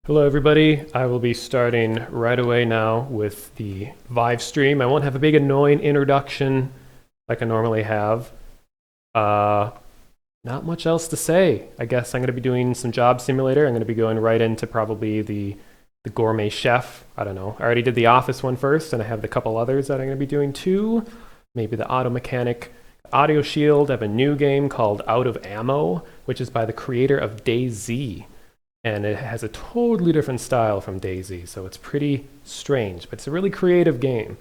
Hello everybody, I will be starting right away now with the Vive stream. I won't have a big annoying introduction like I normally have. Not much else to say. I guess I'm going to be doing some job simulator. I'm going to be going right into probably the Gourmet chef. I don't know. I already did the office one first, and I have a couple others that I'm going to be doing too. Maybe the auto mechanic. Audio Shield. I have a new game called Out of Ammo, which is by the creator of DayZ. And it has a totally different style from DayZ, so it's pretty strange, but it's a really creative game.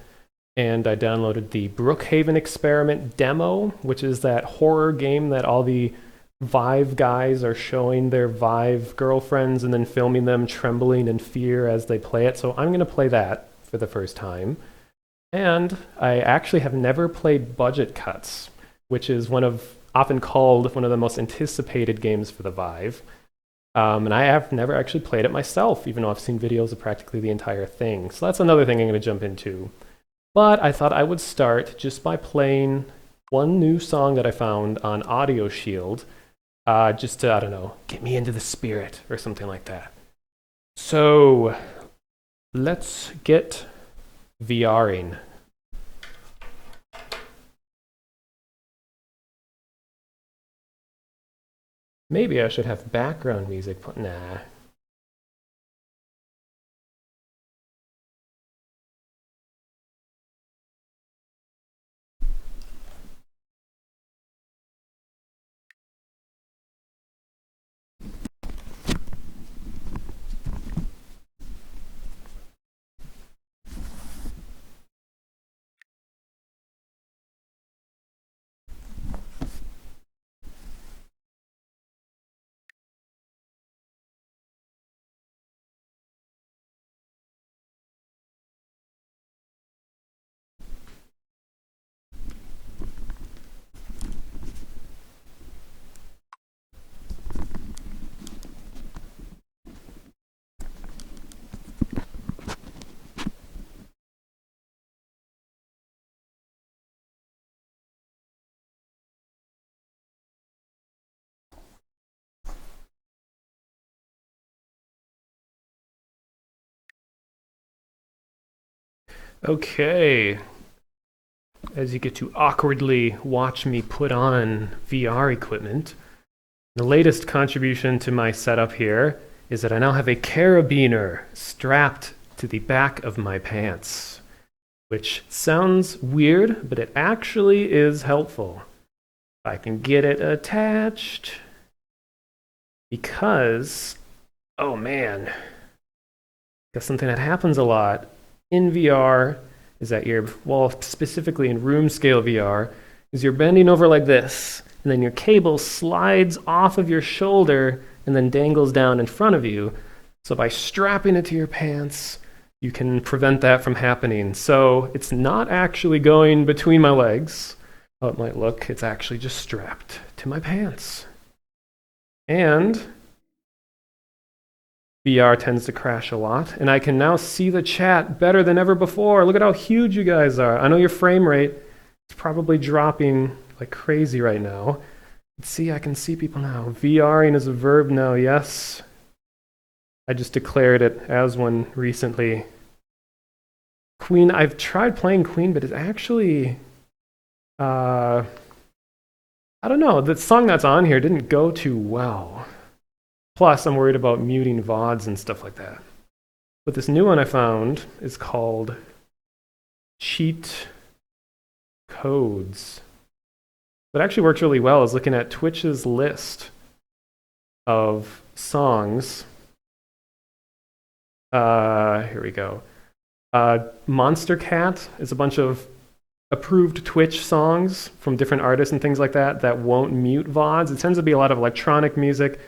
And I downloaded the Brookhaven Experiment demo, which is that horror game that all the Vive guys are showing their Vive girlfriends and then filming them trembling in fear as they play it. So I'm going to play that for the first time. And I actually have never played Budget Cuts, which is often called one of the most anticipated games for the Vive. And I have never actually played it myself, even though I've seen videos of practically the entire thing. So that's another thing I'm going to jump into. But I thought I would start just by playing one new song that I found on Audio Shield, just to, I don't know, get me into the spirit or something like that. So let's get VRing. Maybe I should have background music put. Nah. Okay, as you get to awkwardly watch me put on VR equipment, the latest contribution to my setup here is that I now have a carabiner strapped to the back of my pants, which sounds weird, but it actually is helpful. I can get it attached because, oh man, that's something that happens a lot in VR is that specifically in room scale VR, is you're bending over like this, and then your cable slides off of your shoulder and then dangles down in front of you. So by strapping it to your pants, you can prevent that from happening. So it's not actually going between my legs. Oh, it might look. It's actually just strapped to my pants. And VR tends to crash a lot, and I can now see the chat better than ever before. Look at how huge you guys are. I know your frame rate is probably dropping like crazy right now. Let's see, I can see people now. VRing is a verb now, yes. I just declared it as one recently. Queen, I've tried playing Queen, but it's actually, I don't know, the song that's on here didn't go too well. Plus, I'm worried about muting VODs and stuff like that. But this new one I found is called Cheat Codes. What actually works really well is looking at Twitch's list of songs. Here we go. Monster Cat is a bunch of approved Twitch songs from different artists and things like that that won't mute VODs. It tends to be a lot of electronic music.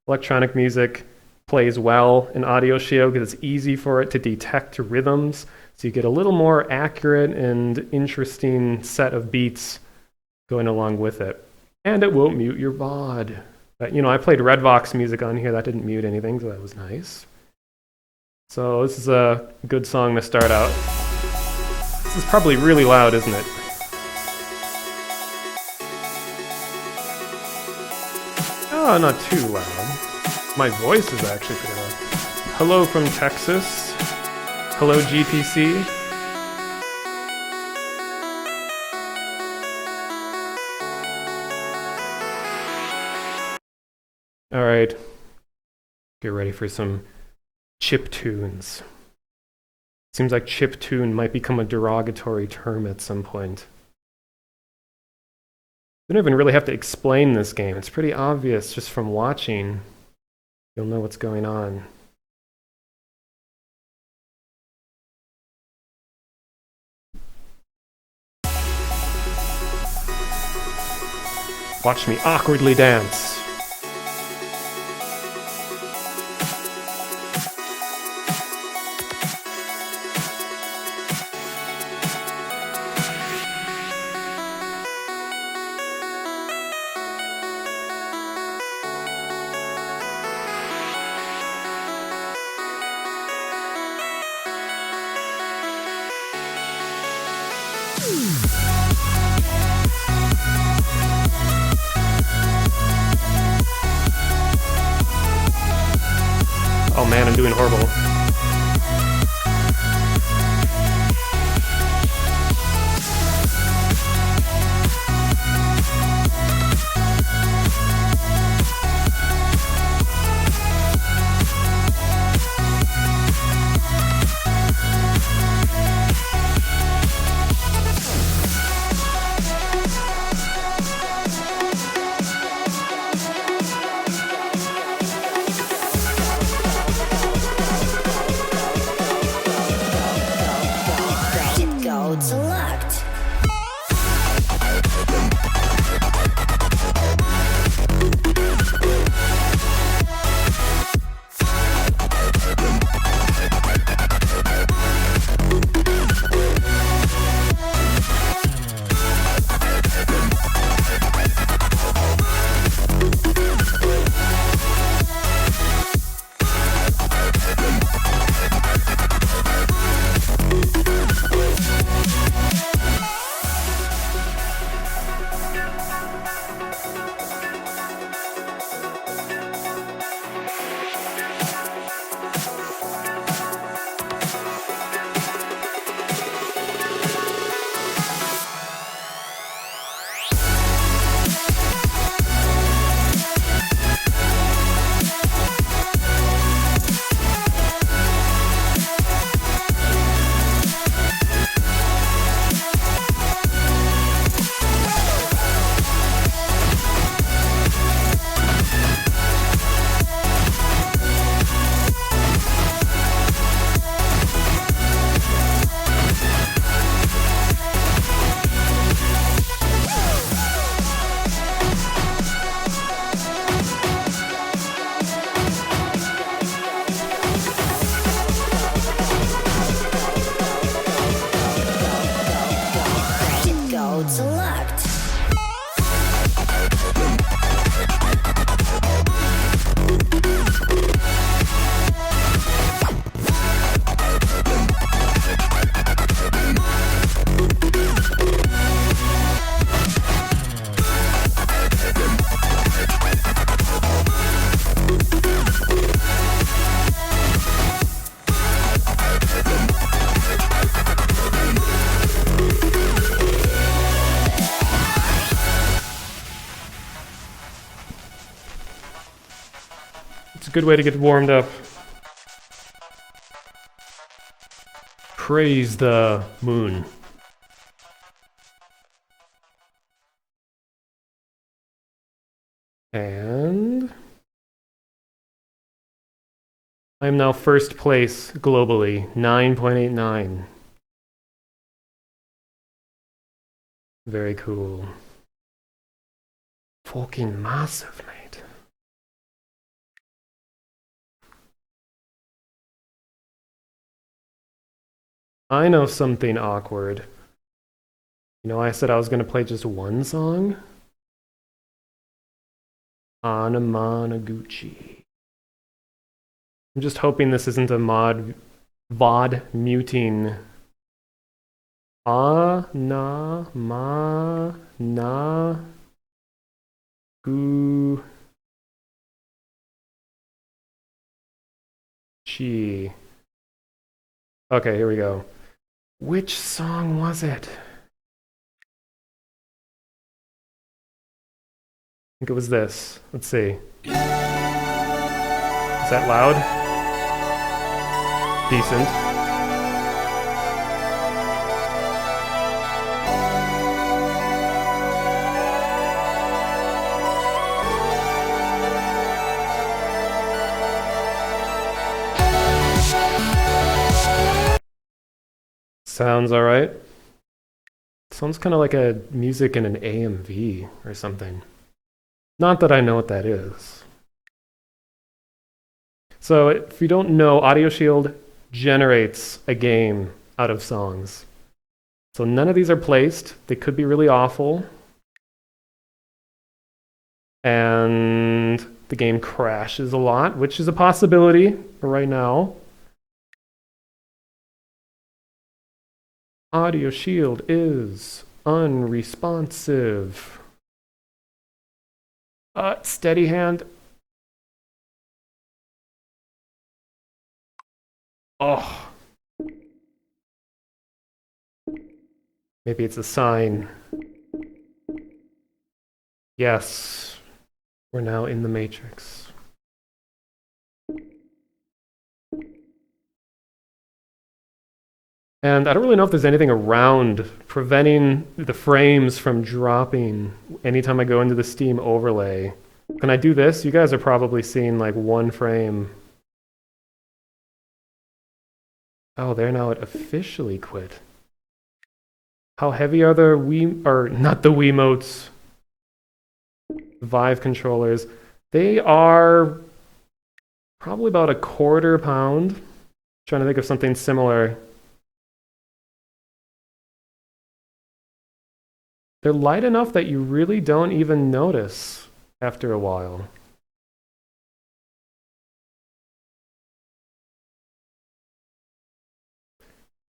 Electronic music plays well in Audio Shio because it's easy for it to detect rhythms. So you get a little more accurate and interesting set of beats going along with it. And it won't mute your VOD. But, I played Redvox music on here. That didn't mute anything, so that was nice. So this is a good song to start out. This is probably really loud, isn't it? Oh, not too loud. My voice is actually pretty loud. Hello from Texas. Hello, GTC. All right. Get ready for some chip tunes. Seems like chip tune might become a derogatory term at some point. I don't even really have to explain this game. It's pretty obvious just from watching. You'll know what's going on. Watch me awkwardly dance. Oh man, I'm doing horrible. Select. Select. It's a good way to get warmed up. Praise the moon. And I am now first place globally, 9.89. Very cool. Fucking massive, mate. I know something awkward. You know, I said I was going to play just one song. Anamanaguchi. I'm just hoping this isn't a VOD muting. Anamanaguchi. Okay, here we go. Which song was it? I think it was this. Let's see. Is that loud? Decent. Sounds all right. Sounds kind of like a music in an AMV or something. Not that I know what that is. So if you don't know, Audio Shield generates a game out of songs. So none of these are placed. They could be really awful. And the game crashes a lot, which is a possibility for right now. Audio Shield is unresponsive. Steady hand. Oh. Maybe it's a sign. Yes. We're now in the Matrix. And I don't really know if there's anything around preventing the frames from dropping anytime I go into the Steam overlay. When I do this, you guys are probably seeing like one frame. Oh, there now it officially quit. How heavy are the not the Wiimotes, Vive controllers? They are probably about a quarter pound. Trying to think of something similar. They're light enough that you really don't even notice after a while.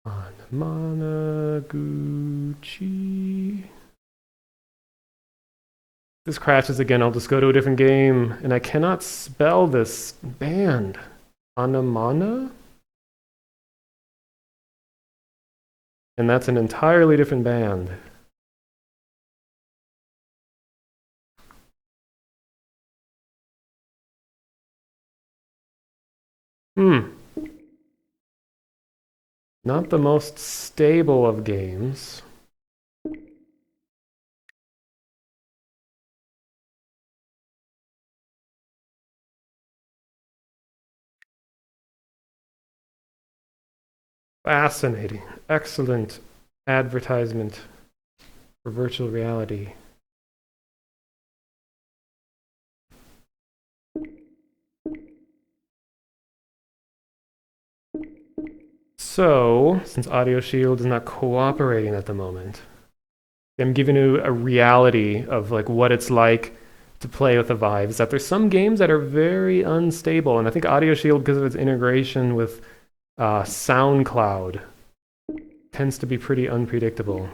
Anamanaguchi. This crashes again, I'll just go to a different game. And I cannot spell this band. Anamana? And that's an entirely different band. Not the most stable of games. Fascinating. Excellent advertisement for virtual reality. So, since Audio Shield is not cooperating at the moment, I'm giving you a reality of like what it's like to play with the Vive. Is that there's some games that are very unstable, and I think Audio Shield, because of its integration with SoundCloud, tends to be pretty unpredictable.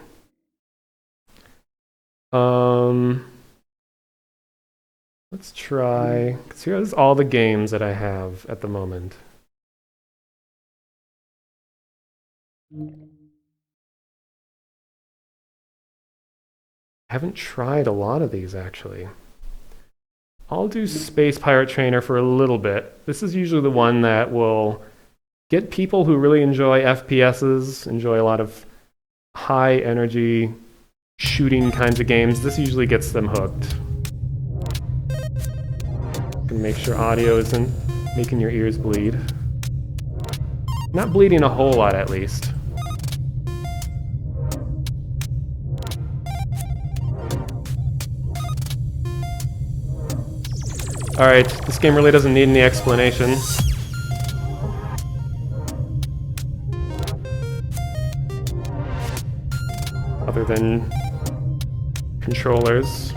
Let's try, because here's all the games that I have at the moment. I haven't tried a lot of these, actually. I'll do Space Pirate Trainer for a little bit. This is usually the one that will get people who really enjoy FPSs, enjoy a lot of high energy shooting kinds of games. This usually gets them hooked. Can make sure audio isn't making your ears bleed. Not bleeding a whole lot, at least. Alright, this game really doesn't need any explanation. Other than controllers.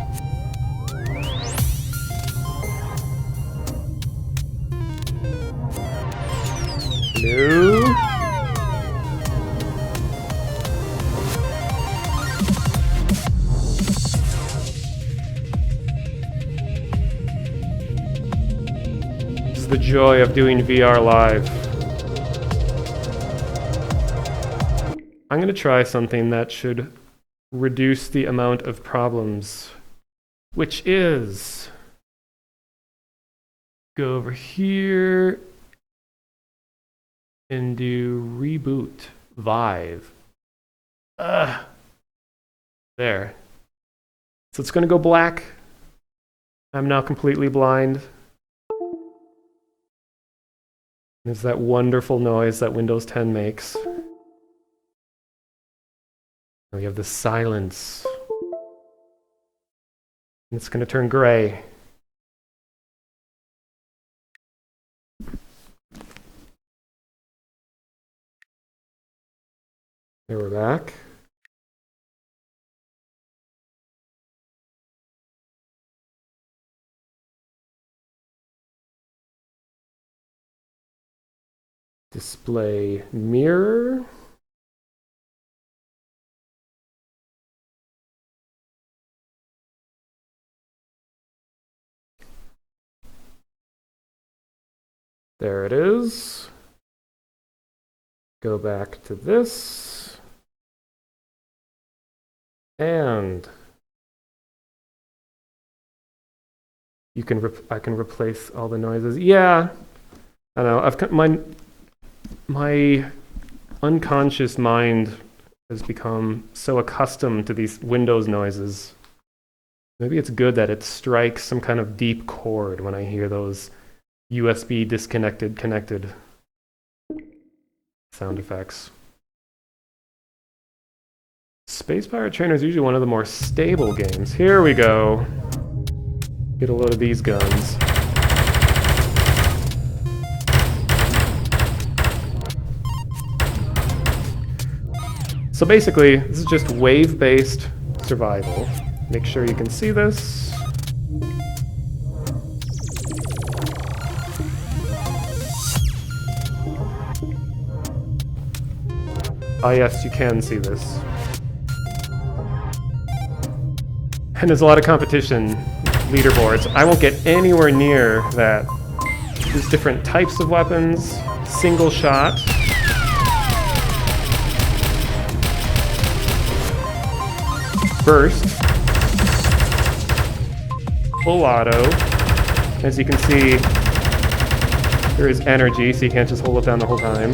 Hello? This is the joy of doing VR live. I'm going to try something that should reduce the amount of problems, which is go over here and do reboot Vive. There. So it's going to go black. I'm now completely blind. There's that wonderful noise that Windows 10 makes. We have the silence. And it's going to turn gray. Here we're back. Display mirror. There it is. Go back to this. And you can I can replace all the noises. Yeah. I know. My unconscious mind has become so accustomed to these Windows noises. Maybe it's good that it strikes some kind of deep chord when I hear those USB disconnected, connected sound effects. Space Pirate Trainer is usually one of the more stable games. Here we go. Get a load of these guns. So basically, this is just wave-based survival. Make sure you can see this. Ah, yes, you can see this. And there's a lot of competition, leaderboards. I won't get anywhere near that. There's different types of weapons, single shot. Burst. Full auto. As you can see, there is energy, so you can't just hold it down the whole time.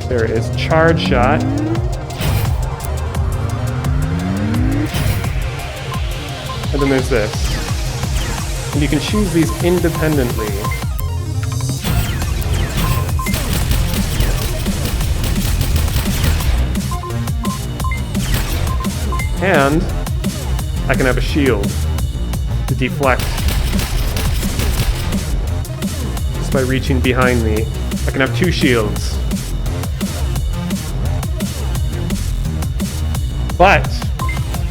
There is charge shot. And then there's this. And you can choose these independently. And I can have a shield to deflect just by reaching behind me. I can have two shields. But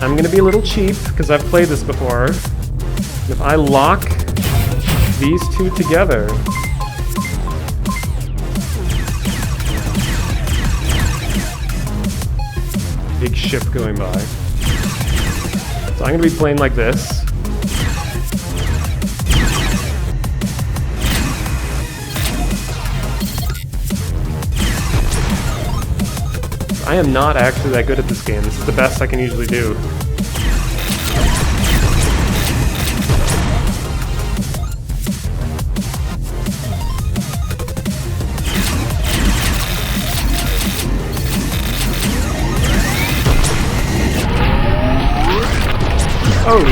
I'm gonna be a little cheap because I've played this before. If I lock these two together, big ship going by. So I'm gonna be playing like this. I am not actually that good at this game. This is the best I can usually do. Oh!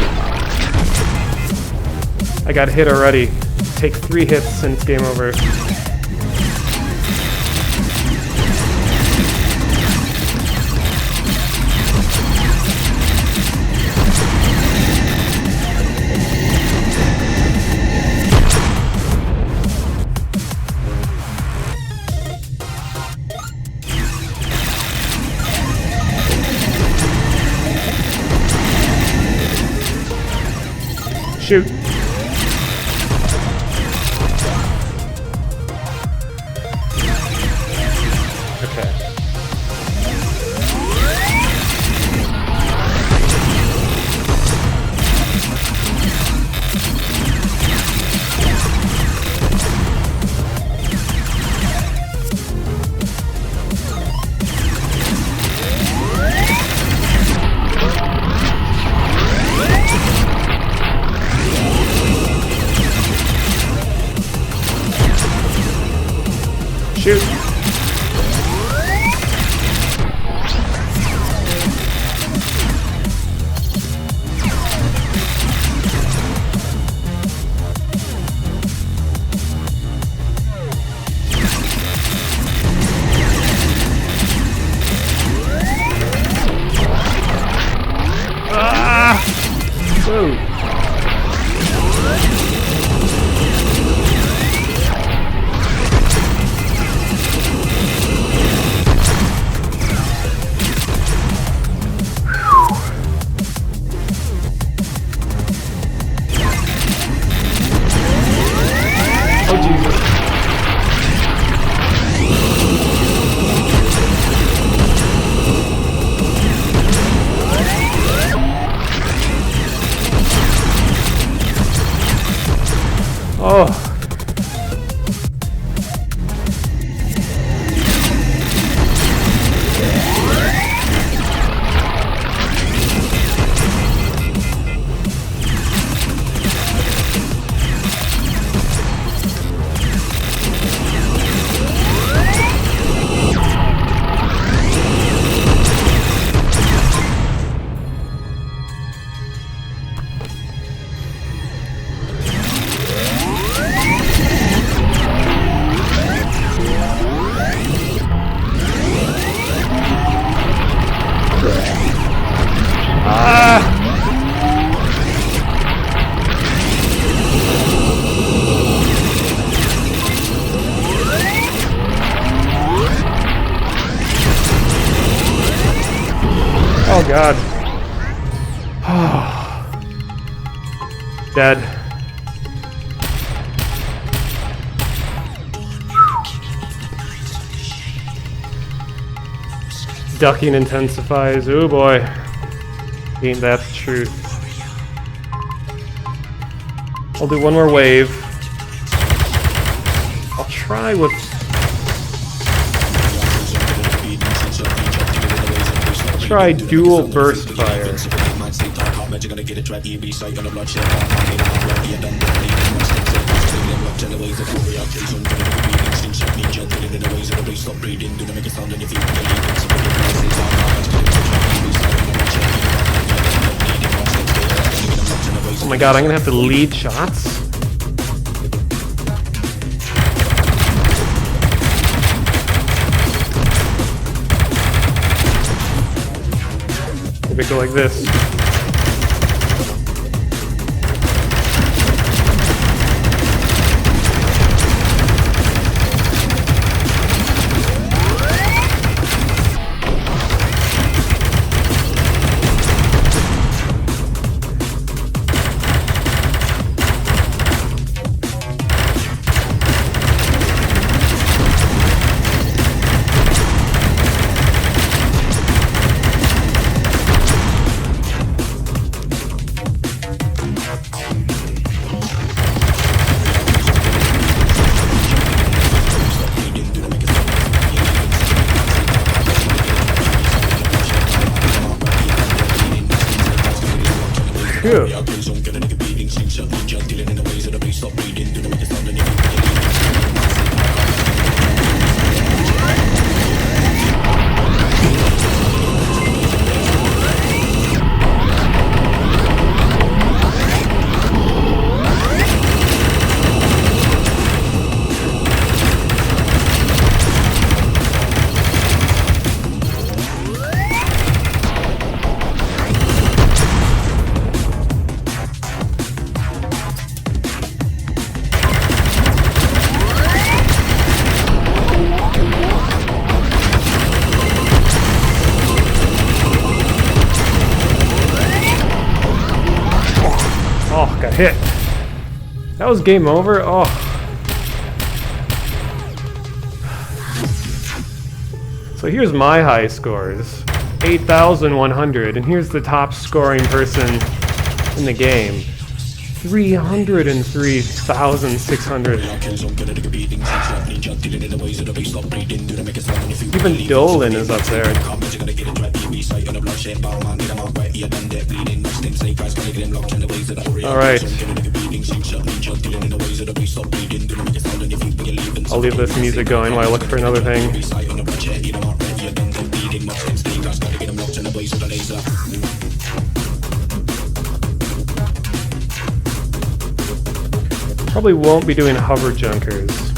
I got hit already. Take 3 hits and it's game over. Shoot. Okay. Shoot. Ah! Whoa. Oh, Jesus. Oh. Oh God. Dead. Ducking intensifies. Oh boy. Ain't that the truth. I'll do one more wave. I'll try with... try dual burst fire. Oh my god, I'm gonna have to lead shots? Maybe go like this. Oh, got hit. That was game over? Oh. So here's my high scores. 8,100, and here's the top scoring person in the game. 303,600. Even Dolan is up there. Alright. I'll leave this music going while I look for another thing. Probably won't be doing hover junkers.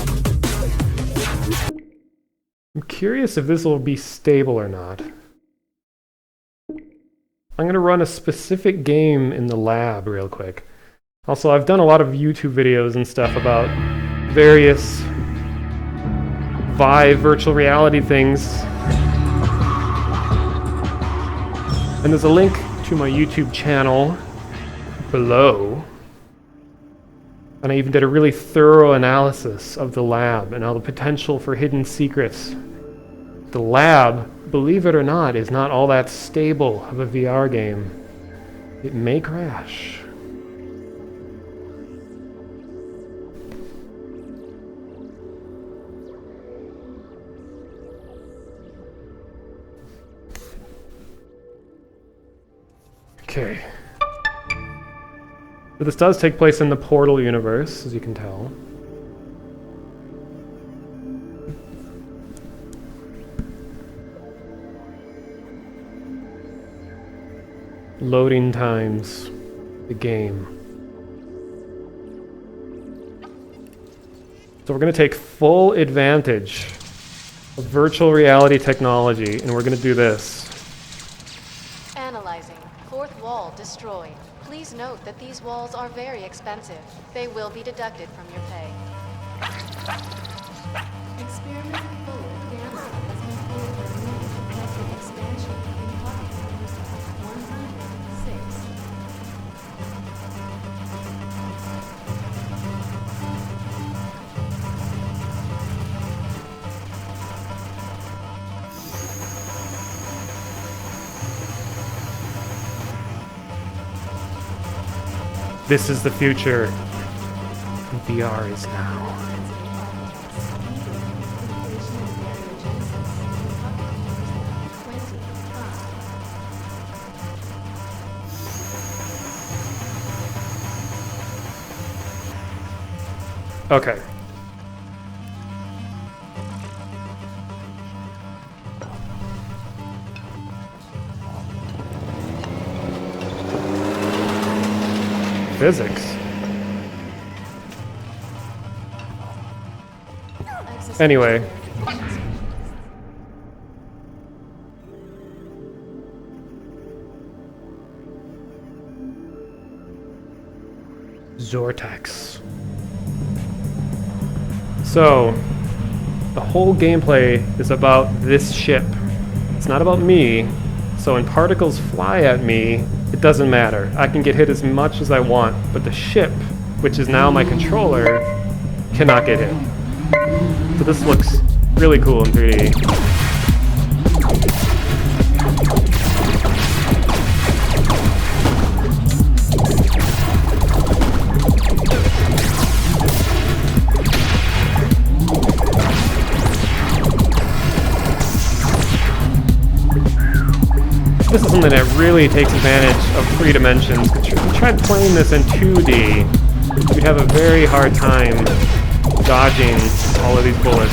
I'm curious if this will be stable or not. I'm going to run a specific game in the lab real quick. Also, I've done a lot of YouTube videos and stuff about various Vive virtual reality things. And there's a link to my YouTube channel below. And I even did a really thorough analysis of the lab and all the potential for hidden secrets. The lab, believe it or not, is not all that stable of a VR game. It may crash. Okay. But this does take place in the Portal universe, as you can tell. Loading times, the game. So we're going to take full advantage of virtual reality technology, and we're going to do this. Analyzing. Fourth wall destroyed. Please note that these walls are very expensive. They will be deducted from your pay. Experiment forward. Gamma has been forward removed. Detected expansion in particle 106. This is the future. VR is now. Okay. Physics. Anyway. Xortex. So, the whole gameplay is about this ship. It's not about me, so when particles fly at me, it doesn't matter. I can get hit as much as I want, but the ship, which is now my controller, cannot get hit. So this looks really cool in 3D. This is something that really takes advantage of 3 dimensions. If you tried playing this in 2D, you'd have a very hard time dodging all of these bullets.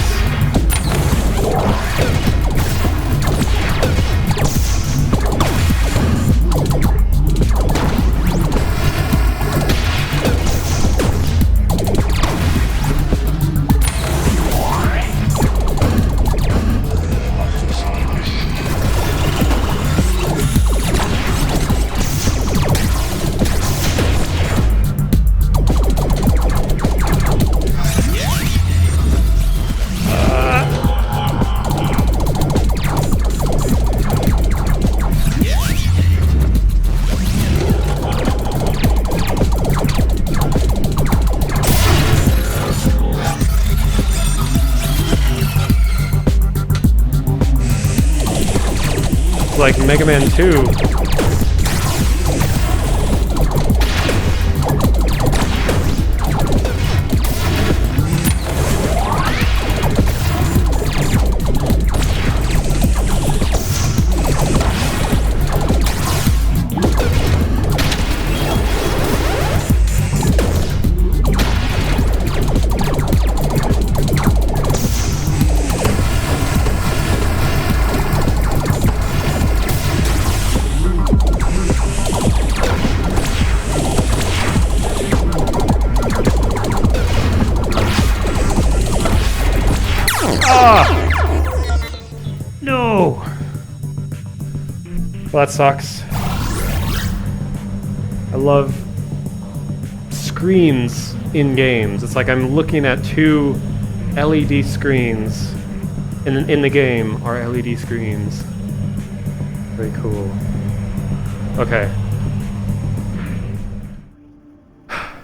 Like Mega Man 2. No! Well, that sucks. I love screens in games. It's like I'm looking at 2 LED screens in the game are LED screens. Very cool. Okay.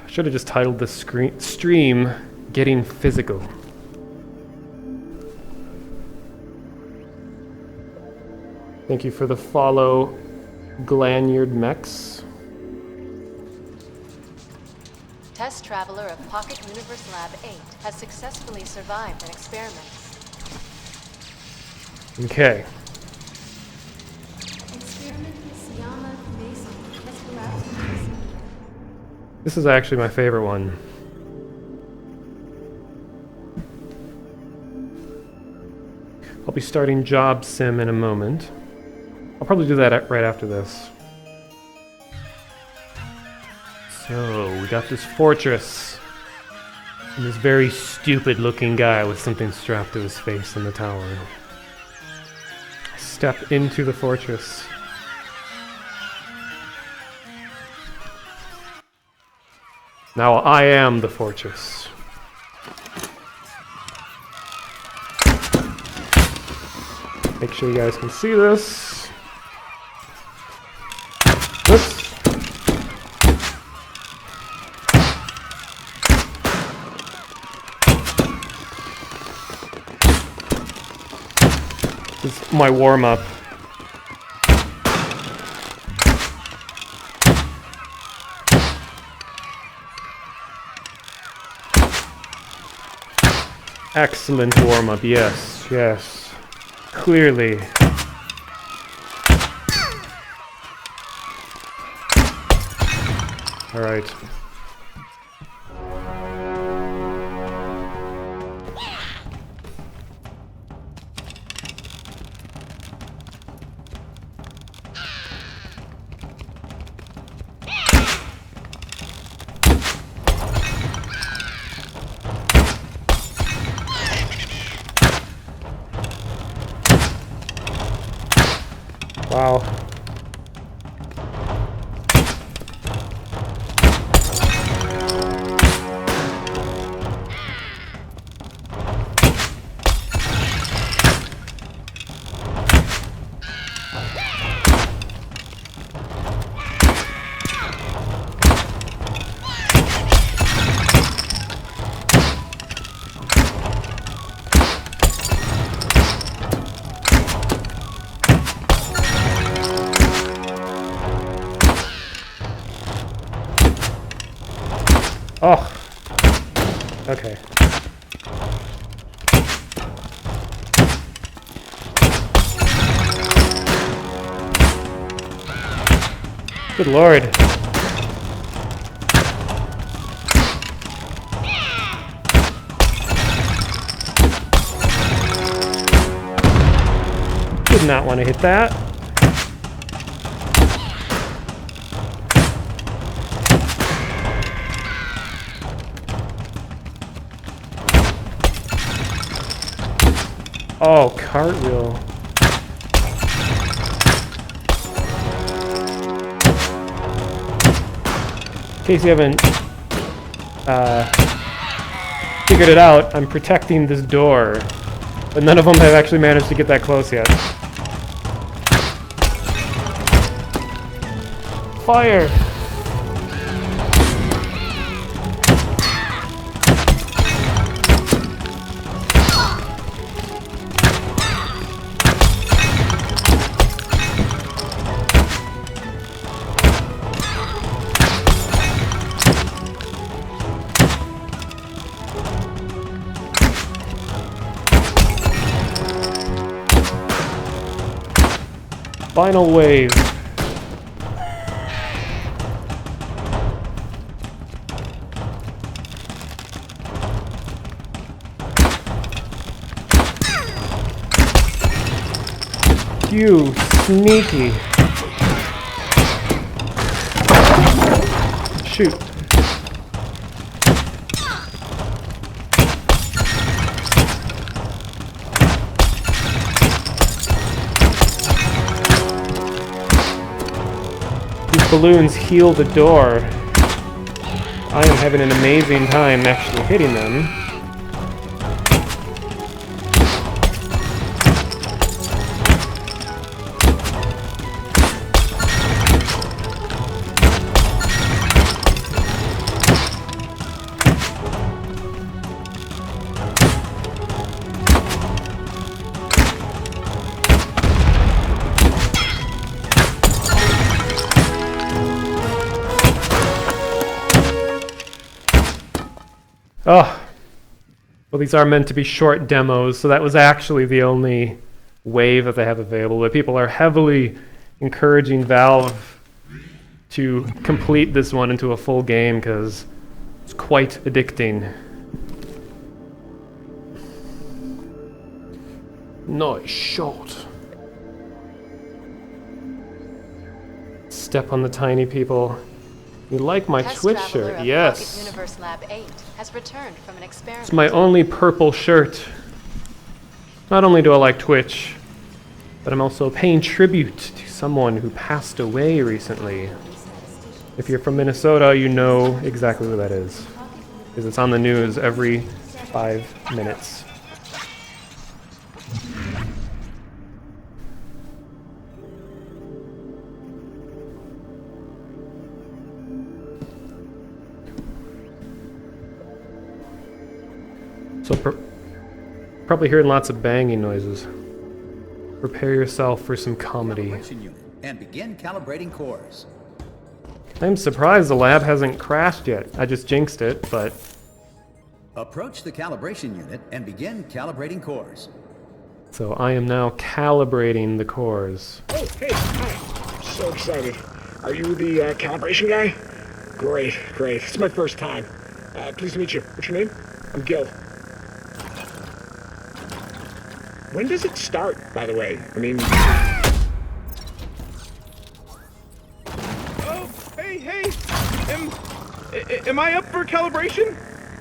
Should have just titled this stream Getting Physical. Thank you for the follow, Glanyard Mex. Test traveler of Pocket Universe Lab 8 has successfully survived an experiment. Okay. This is actually my favorite one. I'll be starting Job Sim in a moment. I'll probably do that right after this. So, we got this fortress. And this very stupid looking guy with something strapped to his face in the tower. Step into the fortress. Now I am the fortress. Make sure you guys can see this. Whoops. This is my warm-up. Excellent warm-up, yes, yes. Clearly. All right. Wow. Oh. Okay. Good lord. Did not want to hit that. Oh, cartwheel. In case you haven't figured it out, I'm protecting this door, but none of them have actually managed to get that close yet. Fire! Final wave. You sneaky. Shoot. These balloons heal the door. I am having an amazing time actually hitting them. Oh, well, these are meant to be short demos, so that was actually the only wave that they have available. But people are heavily encouraging Valve to complete this one into a full game because it's quite addicting. Nice shot. Step on the tiny people. You like my Test Twitch traveler shirt? of Yes. Pocket Universe Lab 8 has returned from an experiment. It's my only purple shirt. Not only do I like Twitch, but I'm also paying tribute to someone who passed away recently. If you're from Minnesota, you know exactly who that is, because it's on the news every 5 minutes. So probably hearing lots of banging noises. Prepare yourself for some comedy. Calibration unit and begin calibrating cores. I'm surprised the lab hasn't crashed yet. I just jinxed it, but Approach the calibration unit and begin calibrating cores. so I am now calibrating the cores. Oh, hey, hi. So excited. Are you the calibration guy? Great, great. It's my first time. Pleased to meet you. What's your name? I'm Gil. When does it start, by the way? I mean... Oh, hey! Am I up for calibration?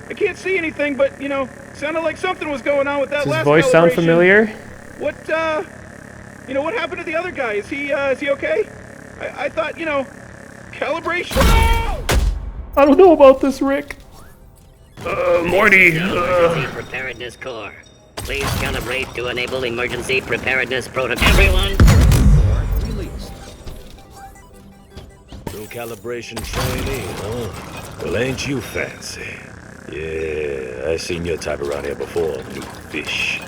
I can't see anything, but, you know, sounded like something was going on with that Does his last voice sound calibration. familiar? What, what happened to the other guy? Is he okay? I thought, calibration... I don't know about this, Rick. Morty. Emergency preparedness core. Please calibrate to enable emergency preparedness protocol. Everyone! Core released. New calibration trainee, huh? Well, ain't you fancy? Yeah, I seen your type around here before, new fish.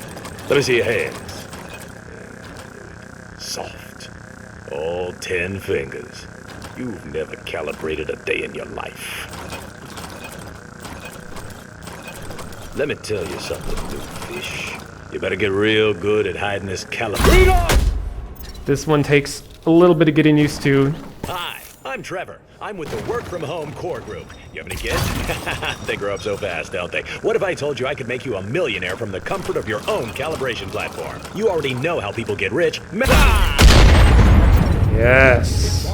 Let me see your hands. Soft. All 10 fingers. You've never calibrated a day in your life. Let me tell you something, new fish. You better get real good at hiding this calibration. This one takes a little bit of getting used to. Hi, I'm Trevor. I'm with the Work From Home core group. You have any kids? They grow up so fast, don't they? What if I told you I could make you a millionaire from the comfort of your own calibration platform? You already know how people get rich. Yes.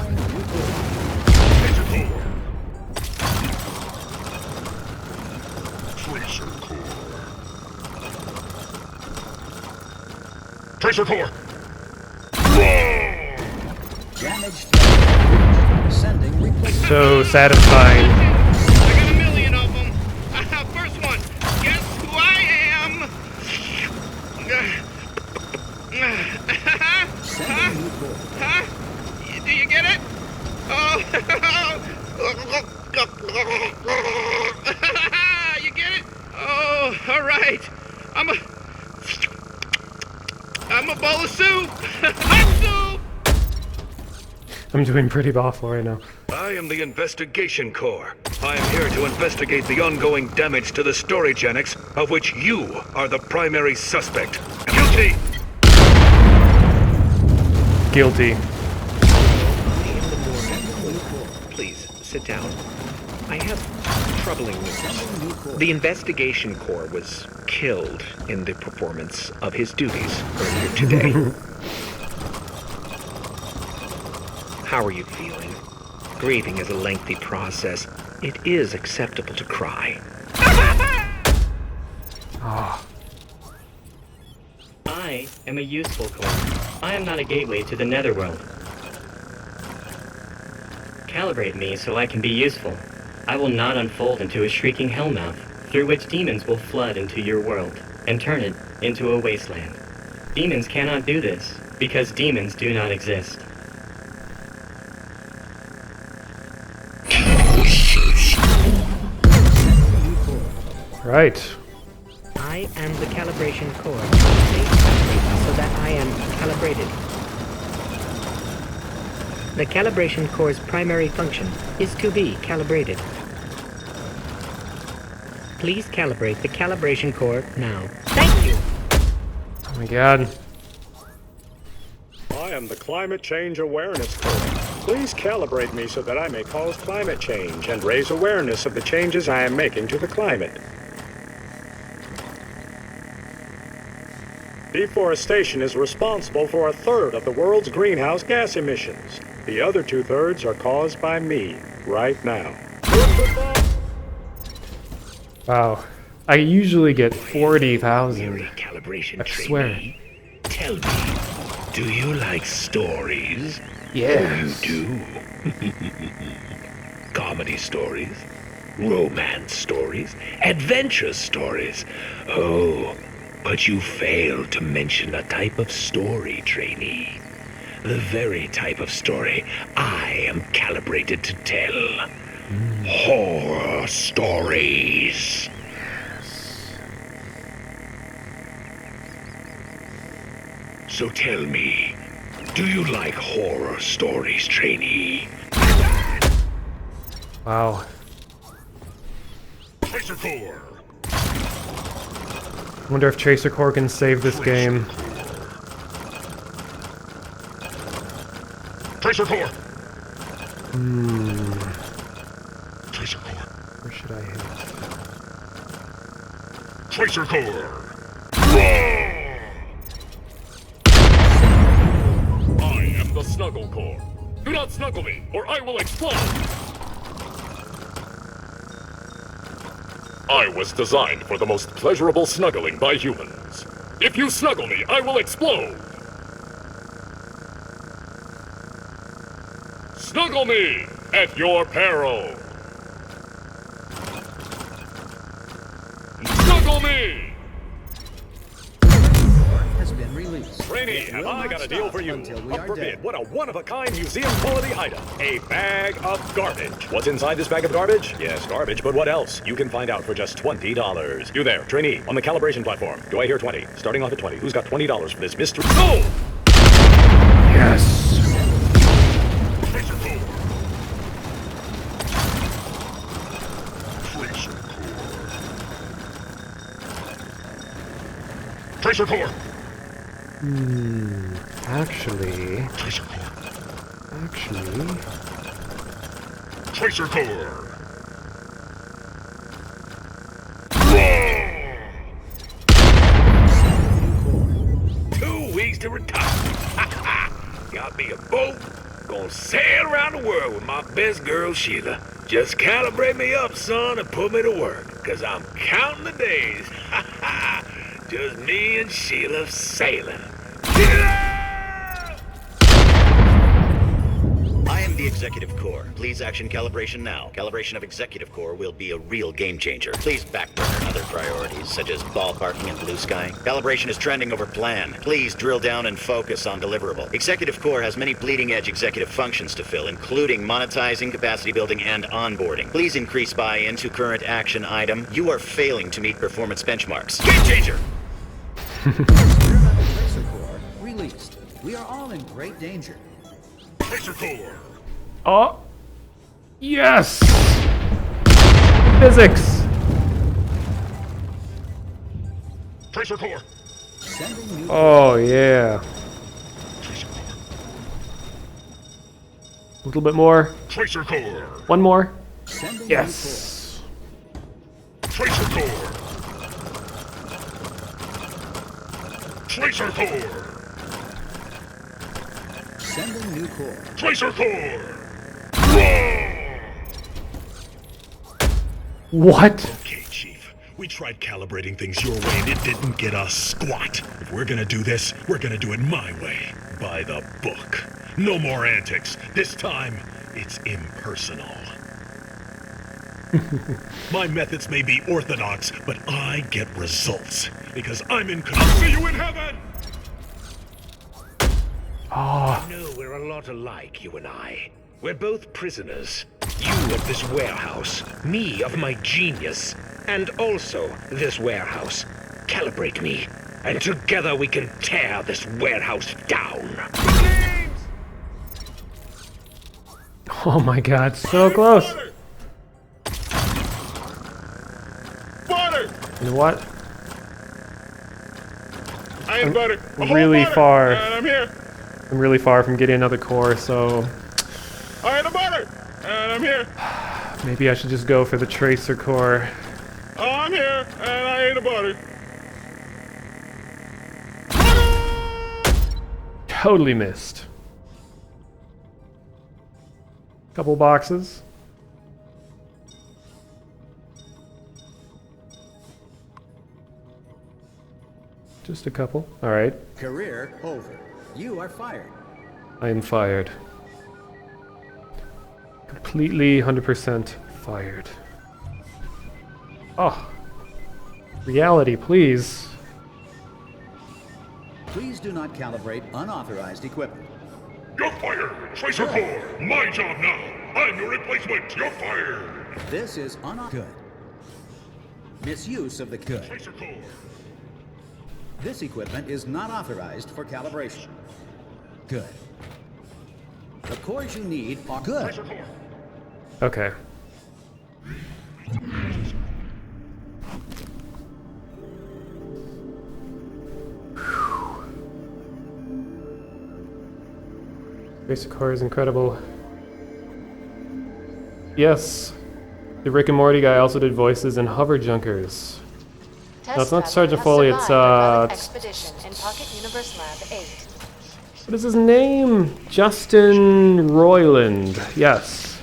Tracer core! Damaged. Sending replacement. So satisfying. I got a million of them. First one. Guess who I am? Sending new core. Huh? Do you get it? Oh. You get it? Oh, all right. I'm a bowl of soup. Hot soup. I'm doing pretty awful right now. I am the Investigation Corps. I am here to investigate the ongoing damage to the Storygenics, of which you are the primary suspect. Guilty! Guilty. Please, sit down. I have troubling news. The Investigation Corps was killed in the performance of his duties earlier today. How are you feeling? Grieving is a lengthy process. It is acceptable to cry. I am a useful core. I am not a gateway to the netherworld. Calibrate me so I can be useful. I will not unfold into a shrieking hellmouth, through which demons will flood into your world, and turn it into a wasteland. Demons cannot do this, because demons do not exist. Right. I am the Calibration Core. Please calibrate me so that I am calibrated. The Calibration Core's primary function is to be calibrated. Please calibrate the Calibration Core now. Thank you! Oh my god. I am the Climate Change Awareness Corps. Please calibrate me so that I may cause climate change and raise awareness of the changes I am making to the climate. Deforestation is responsible for 1/3 of the world's greenhouse gas emissions. The other 2/3 are caused by me, right now. Wow. I usually get 40,000. Calibration I swear. trainee. Tell me, do you like stories? Yes. You do? Comedy stories? Romance stories? Adventure stories? Oh, but you failed to mention a type of story, trainee. The very type of story I am calibrated to tell. Horror stories. So tell me, do you like horror stories, trainee? Wow. Tracer Core. Wonder if Tracer Core can save this game. Tracer Core. Tracer Core. Where should I hit? Tracer Core. I am the Snuggle Core. Do not snuggle me, or I will explode. I was designed for the most pleasurable snuggling by humans. If you snuggle me, I will explode. Snuggle me at your peril. Snuggle me! Has been released. Trainee, It have will I not got a deal stop for you. until we Up are for dead. bid. What a one-of-a-kind museum-quality item. A bag of garbage. What's inside this bag of garbage? Yes, garbage, but what else? You can find out for just $20. You there, trainee, on the calibration platform. Do I hear 20? Starting off at 20. Who's got $20 for this mystery? Sold! Yes. Tracer Core! Actually... Tracer Core. 2 weeks to retire. Got me a boat. Gonna sail around the world with my best girl, Sheila. Just calibrate me up, son, and put me to work. Cause I'm counting the days. Just me and Sheila sailing. I am the Executive Core. Please action calibration now. Calibration of Executive Core will be a real game changer. Please backburner other priorities, such as ballparking and blue sky. Calibration is trending over plan. Please drill down and focus on deliverable. Executive Core has many bleeding-edge executive functions to fill, including monetizing, capacity building, and onboarding. Please increase buy-in to current action item. You are failing to meet performance benchmarks. Game changer! Tracer Core released. We are all in great danger. Tracer Core. Oh! Yes! Physics! Tracer Core. Sending new Oh, yeah. Tracer Core. A little bit more. Tracer Core. One more. Sending Yes! Tracer Core. Tracer Core. Sending new core. Tracer Core. What? Okay, Chief. We tried calibrating things your way and it didn't get us squat. If we're gonna do this, we're gonna do it my way. By the book. No more antics. This time, it's impersonal. My methods may be orthodox, but I get results. Because I'm in control. I'll see you in heaven! Oh. No, we're a lot alike, you and I. We're both prisoners. You of this warehouse, me of my genius, and also this warehouse. Calibrate me, and together we can tear this warehouse down. Oh my god, so close. Butter! You know what? I ain't butter. A whole Really butter, far. And I'm here. I'm really far from getting another core, so I ain't a butter. And I'm here. maybe I should just go for the tracer core. Oh, I'm here. And I ain't a butter. Totally missed. Couple boxes. Just a couple. All right. Career over. You are fired. I am fired. Completely 100% fired. Oh. Reality, please. Please do not calibrate unauthorized equipment. You're fired! Tracer Core! My job now! I'm your replacement! You're fired! This is good. Misuse of the good. Tracer Core! This equipment is not authorized for calibration. Good. The cores you need are good. Tracer Core! Okay. Basic core is incredible. Yes, the Rick and Morty guy also did voices in Hover Junkers. No, it's not Sergeant Foley, it's Expedition in Pocket Universe Lab 8. what is his name? Justin Roiland. Yes.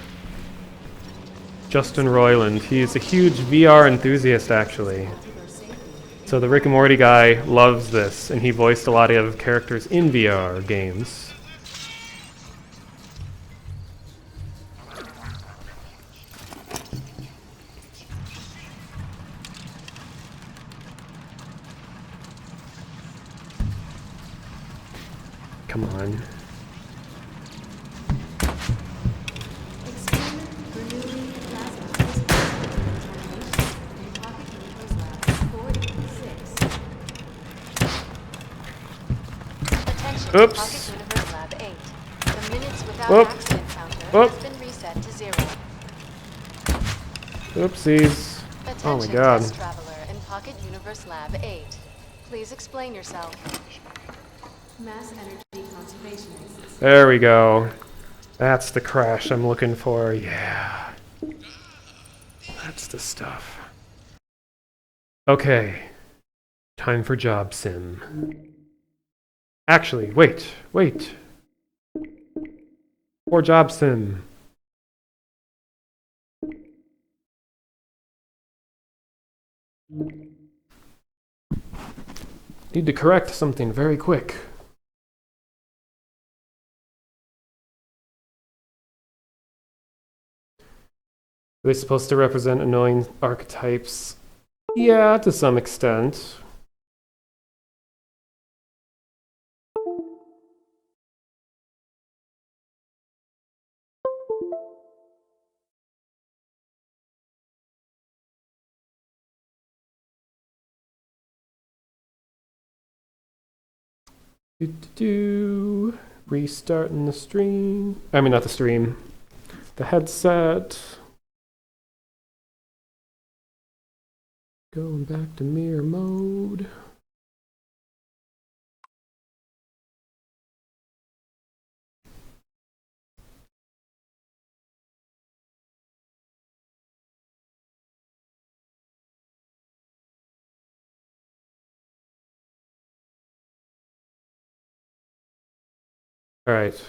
Justin Roiland. He's a huge VR enthusiast, actually. So the Rick and Morty guy loves this, and he voiced a lot of characters in VR games. Come on. Attention, Oops. Pocket Universe Lab 8. The minutes without Oop. accident counter Oop. has been reset to 0. Oopsies. Attention, Oh my god. Test Traveler in Pocket Universe Lab 8. Please explain yourself. Mass energy conservation. There we go. That's the crash I'm looking for. Yeah. That's the stuff. Okay. Time for job sim. Actually, wait. For job sim. Need to correct something very quick. Are they supposed to represent annoying archetypes? Yeah, to some extent. Restarting the stream. I mean, not the stream. The headset. Going back to mirror mode. All right. So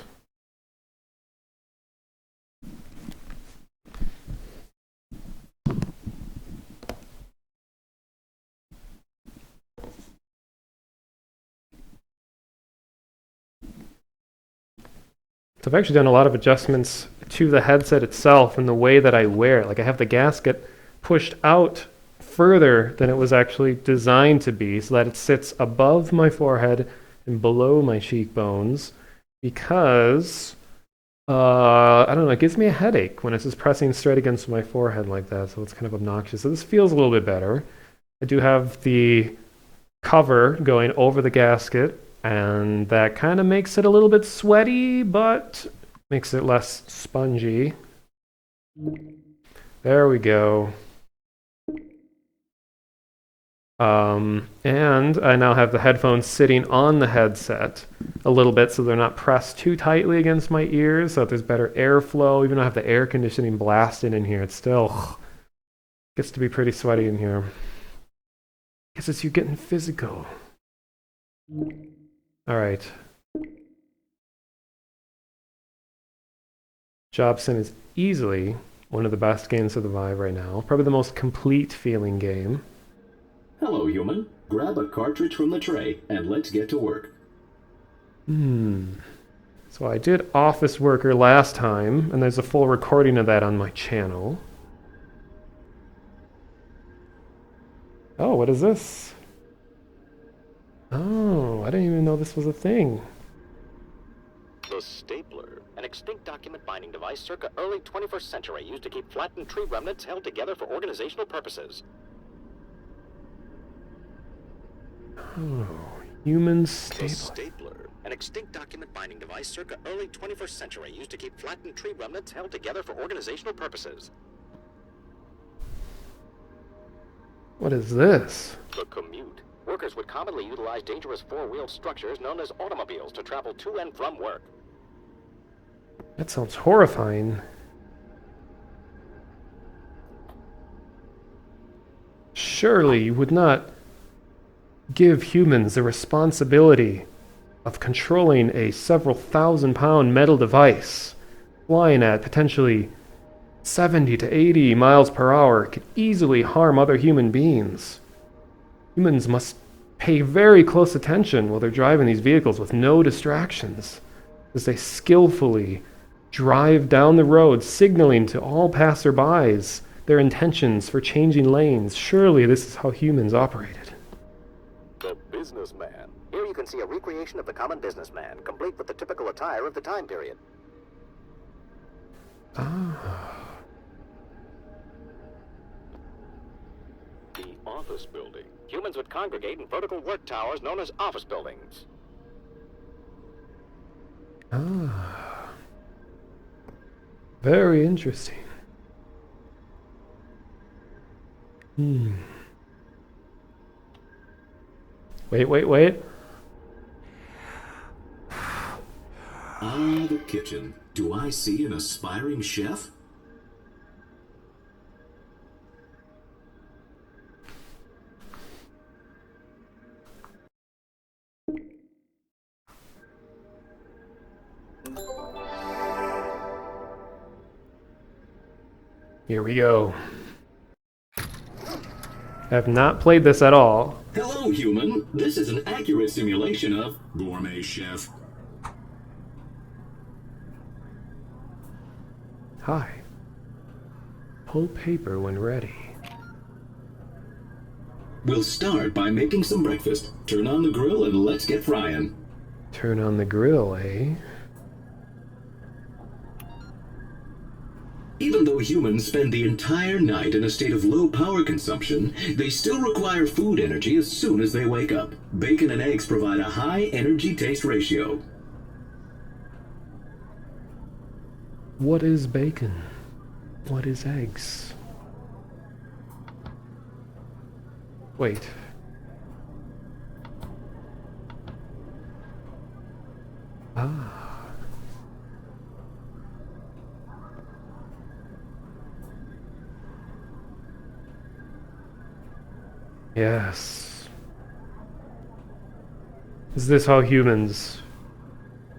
I've actually done a lot of adjustments to the headset itself and the way that I wear it. Like I have the gasket pushed out further than it was actually designed to be so that it sits above my forehead and below my cheekbones because, I don't know, it gives me a headache when it's just pressing straight against my forehead like that, so it's kind of obnoxious. So this feels a little bit better. I do have the cover going over the gasket, and that kind of makes it a little bit sweaty, but makes it less spongy. There we go. And I now have the headphones sitting on the headset a little bit so they're not pressed too tightly against my ears, so that there's better airflow. Even though I have the air conditioning blasted in here, it still gets to be pretty sweaty in here. Guess it's you getting physical. All right. Job Sim is easily one of the best games of the Vive right now. Probably the most complete feeling game. Hello, human. Grab a cartridge from the tray and let's get to work. So I did Office Worker last time, and there's a full recording of that on my channel. Oh, what is this? Oh, I didn't even know this was a thing. The stapler, an extinct document binding device circa early 21st century used to keep flattened tree remnants held together for organizational purposes. Oh, human The stapler. stapler, an extinct document binding device circa early 21st century used to keep flattened tree remnants held together for organizational purposes. What is this? The commute. Workers would commonly utilize dangerous four-wheeled structures known as automobiles to travel to and from work. That sounds horrifying. Surely you would not give humans the responsibility of controlling a several thousand-pound metal device flying at potentially 70 to 80 miles per hour could easily harm other human beings. Humans must pay very close attention while they're driving these vehicles with no distractions, as they skillfully drive down the road, signaling to all passerbys their intentions for changing lanes. Surely this is how humans operated. The businessman. Here you can see a recreation of the common businessman, complete with the typical attire of the time period. The office building. Humans would congregate in vertical work towers known as office buildings. Very interesting. Wait. Ah, the kitchen. Do I see an aspiring chef? Here we go. I have not played this at all. Hello, human. This is an accurate simulation of Gourmet Chef. Hi. Pull paper when ready. We'll start by making some breakfast. Turn on the grill and let's get frying. Turn on the grill, eh? Even though humans spend the entire night in a state of low power consumption, they still require food energy as soon as they wake up. Bacon and eggs provide a high energy taste ratio. What is bacon? What is eggs? Wait. Ah. Yes. Is this how humans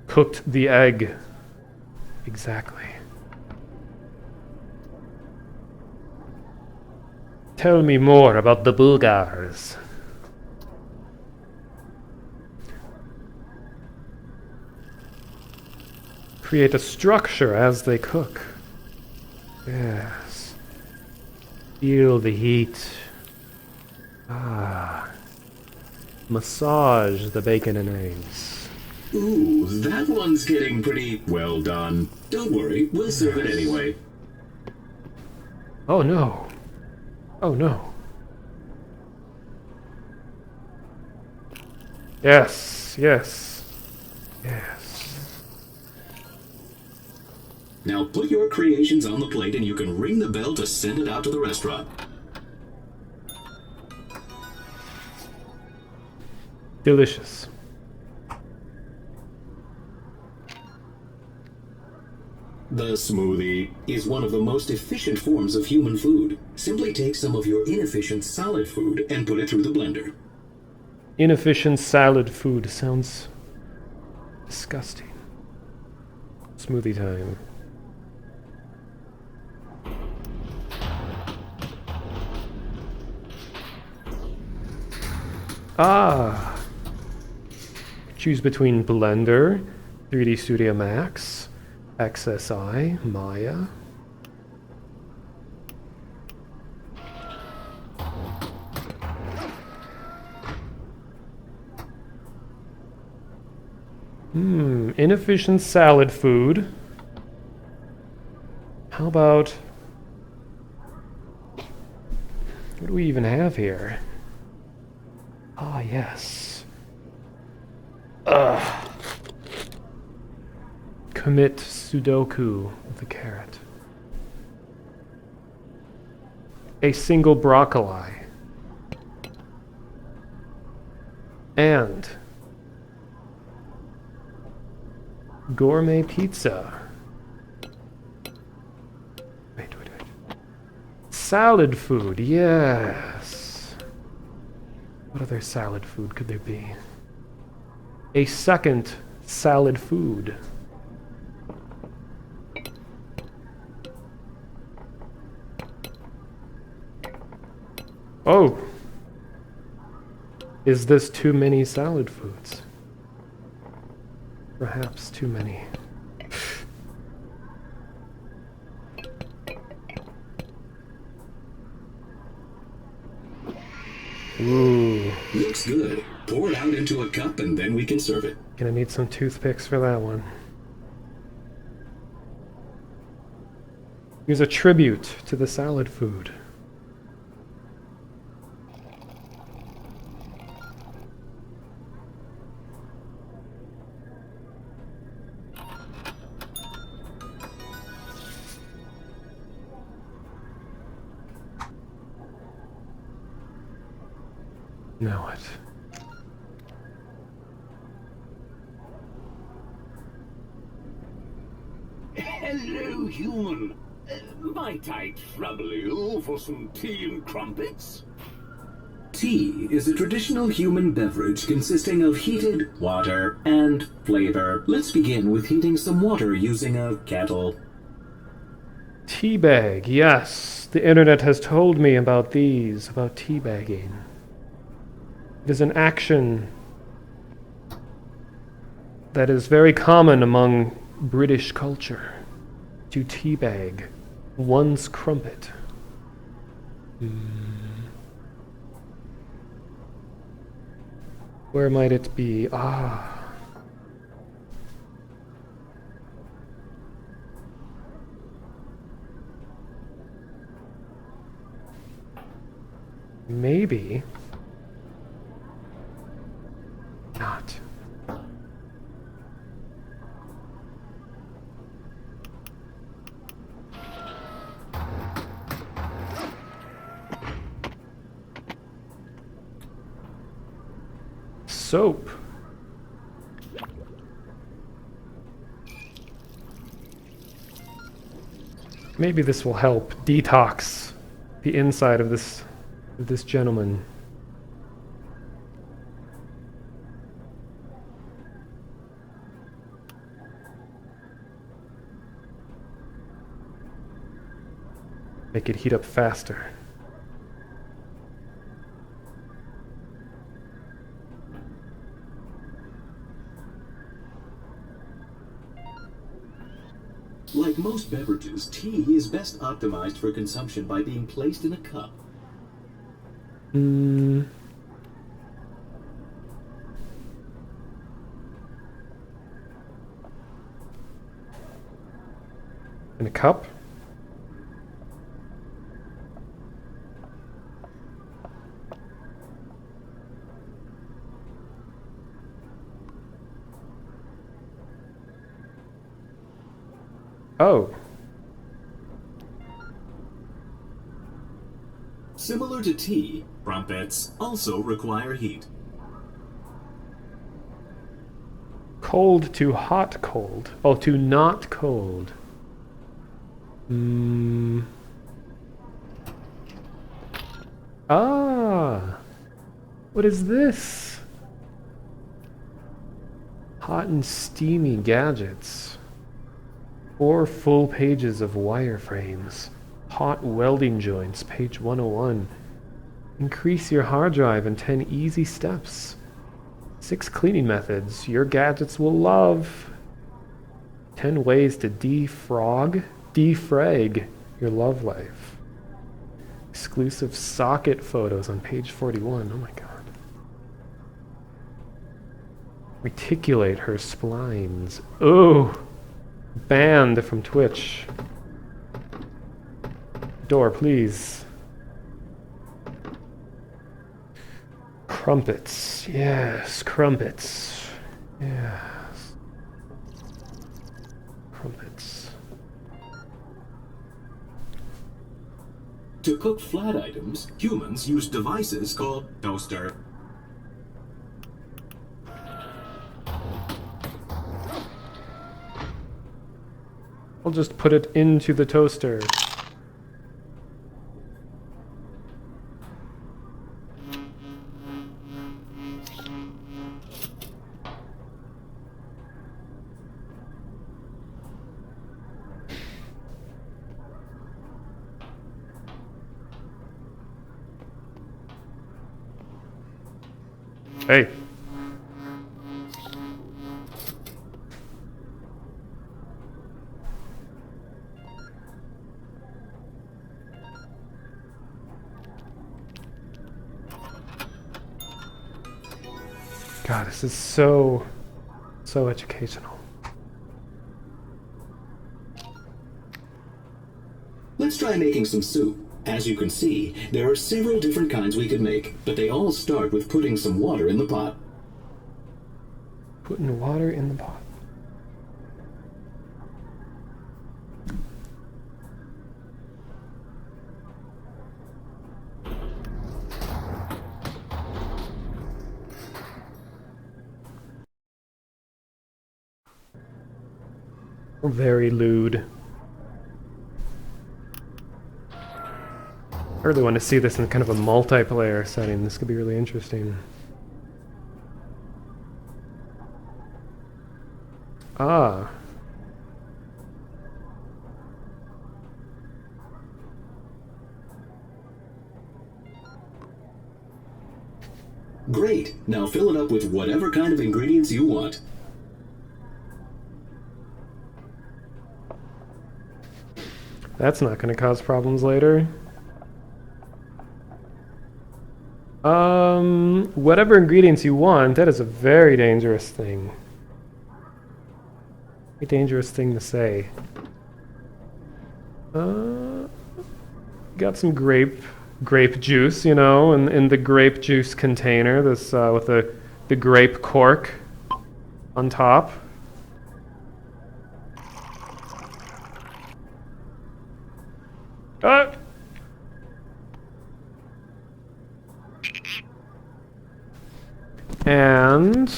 cooked the egg? Exactly. Tell me more about the Bulgars. Create a structure as they cook. Yes. Feel the heat. Ah. Massage the bacon and eggs. Ooh, that one's getting pretty well done. Don't worry, we'll serve it anyway. Oh no. Oh no. Yes, yes, yes. Now put your creations on the plate and you can ring the bell to send it out to the restaurant. Delicious. The smoothie is one of the most efficient forms of human food. Simply take some of your inefficient solid food and put it through the blender. Inefficient salad food sounds disgusting. Smoothie time. Ah! Choose between Blender, 3D Studio Max, XSI, Maya. Inefficient salad food. How about... what do we even have here? Ah, yes. Ugh. Commit Sudoku with a carrot. A single broccoli. And gourmet pizza. Wait. Salad food, yes. What other salad food could there be? A second salad food. Oh! Is this too many salad foods? Perhaps too many. Ooh. Looks good. Pour it out into a cup and then we can serve it. Gonna need some toothpicks for that one. Here's a tribute to the salad food. Now what? Hello, human. Might I trouble you for some tea and crumpets? Tea is a traditional human beverage consisting of heated water and flavor. Let's begin with heating some water using a kettle. Teabag, yes. The internet has told me about these, about teabagging. It is an action that is very common among British culture, to teabag one's crumpet. Where might it be? Ah. Maybe. Not. Soap. Maybe this will help detox the inside of this gentleman. Make it heat up faster. Like most beverages, tea is best optimized for consumption by being placed in a cup. In a cup? Oh. Similar to tea, crumpets also require heat. Cold to hot cold. Oh, to not cold. Ah. What is this? Hot and steamy gadgets. 4 full pages of wireframes. Hot welding joints, page 101. Increase your hard drive in 10 easy steps. 6 cleaning methods your gadgets will love. 10 ways to defrag your love life. Exclusive socket photos on page 41. Oh my god. Reticulate her splines. Oh! Banned from Twitch. Door, please. Crumpets. Yes, crumpets. Yes. Crumpets. To cook flat items, humans use devices called toaster. I'll just put it into the toaster. Hey. God, this is so educational. Let's try making some soup. As you can see, there are several different kinds we could make, but they all start with putting some water in the pot. Putting water in the pot. Very lewd. I really want to see this in kind of a multiplayer setting. This could be really interesting. Ah. Great. Now fill it up with whatever kind of ingredients you want. That's not going to cause problems later. Whatever ingredients you want, that is a very dangerous thing. A dangerous thing to say. Got some grape juice, you know, in the grape juice container. This with the grape cork on top. And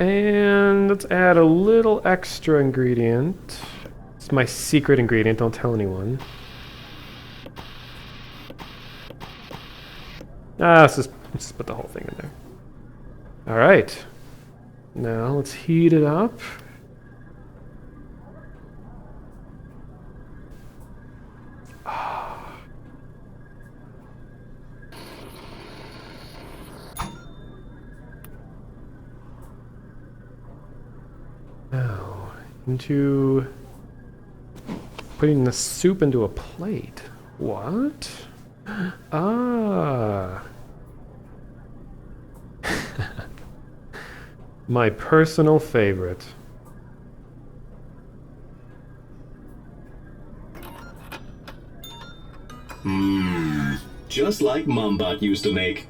And let's add a little extra ingredient. It's my secret ingredient, don't tell anyone. Let's just put the whole thing in there. Alright. Now let's heat it up. Now, into putting the soup into a plate. What? Ah. My personal favorite. Just like Mombot used to make.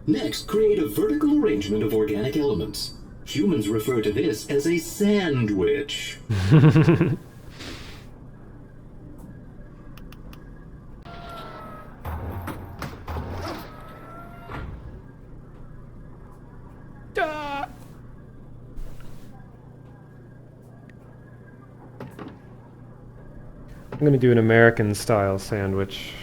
Next, create a vertical arrangement of organic elements. Humans refer to this as a sandwich. I'm gonna do an American style sandwich.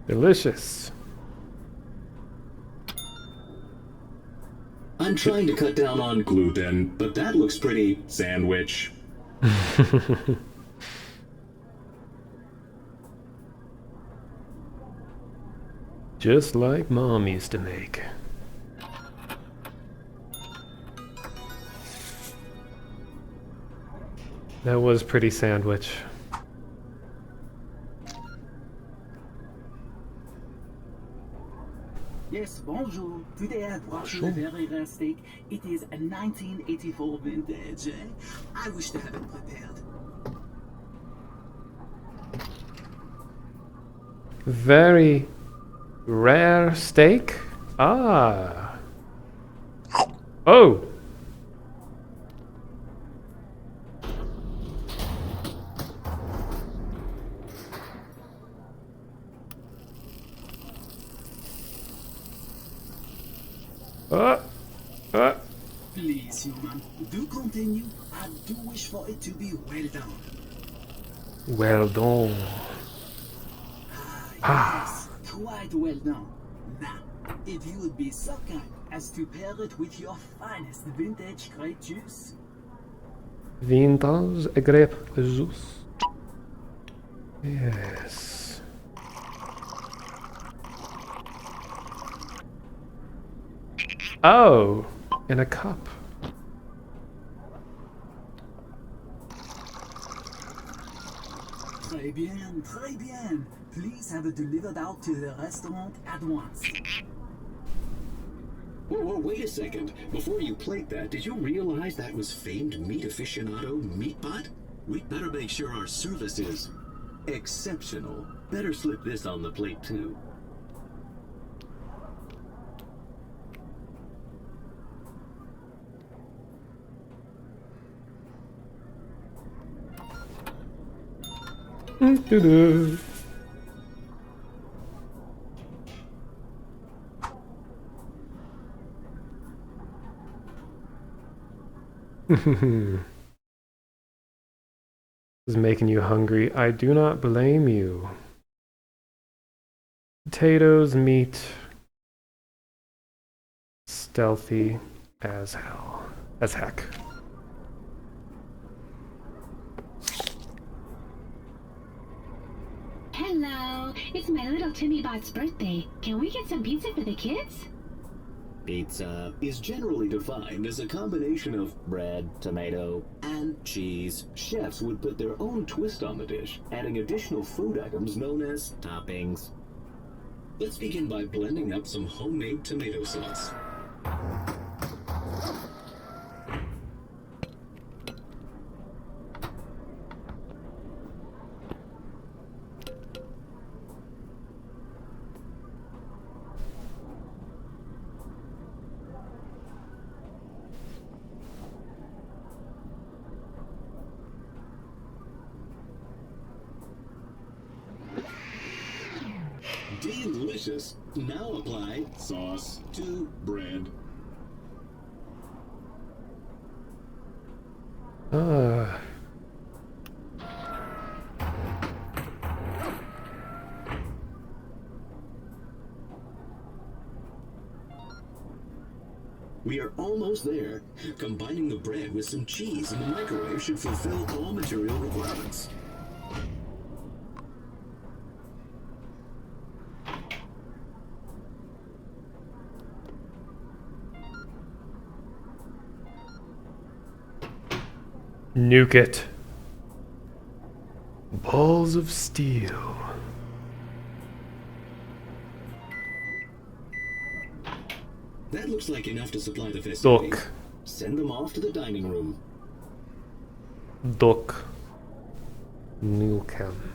Delicious. I'm trying to cut down on gluten, but that looks pretty sandwich. Just like Mom used to make. That was pretty sandwich. Yes, bonjour. Today I brought you a very rare steak. It is a 1984 vintage. I wish to have it prepared. Very rare steak? Ah. Oh. Please, human, do continue. I do wish for it to be well done. Well done. Yes, quite well done. Now, if you would be so kind as to pair it with your finest vintage grape juice. Vintage grape juice. Yes. Oh, in a cup. Très bien, très bien. Please have it delivered out to the restaurant at once. Whoa, wait a second. Before you plate that, did you realize that was famed meat aficionado Meatbot? We'd better make sure our service is exceptional. Better slip this on the plate too. Is making you hungry. I do not blame you. Potatoes, meat. Stealthy as hell. As heck. Hello, it's my little Timmy Bot's birthday. Can we get some pizza for the kids? Pizza is generally defined as a combination of bread, tomato, and cheese. Chefs would put their own twist on the dish, adding additional food items known as toppings. Let's begin by blending up some homemade tomato sauce. Delicious. Now apply sauce to bread. We are almost there. Combining the bread with some cheese in the microwave should fulfill all material requirements. Nuke it. Balls of steel. That looks like enough to supply the festivities. Duck. Send them off to the dining room. Duck. Nuke him.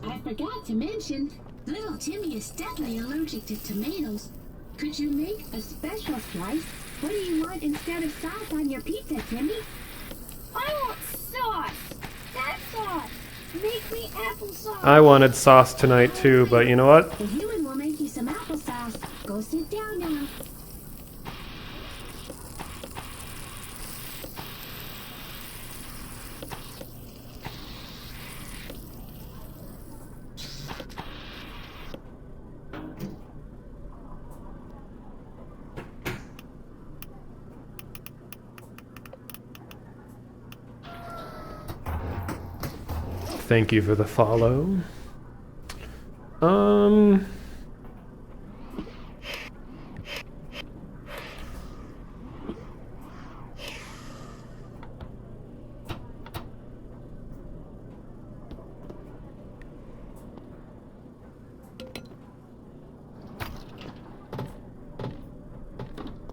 I forgot to mention, little Timmy is definitely allergic to tomatoes. Could you make a special slice? What do you want instead of sauce on your pizza, Timmy? I want sauce! That sauce! Make me applesauce! I wanted sauce tonight too, but you know what? The human will make you some applesauce. Go sit down now. Thank you for the follow.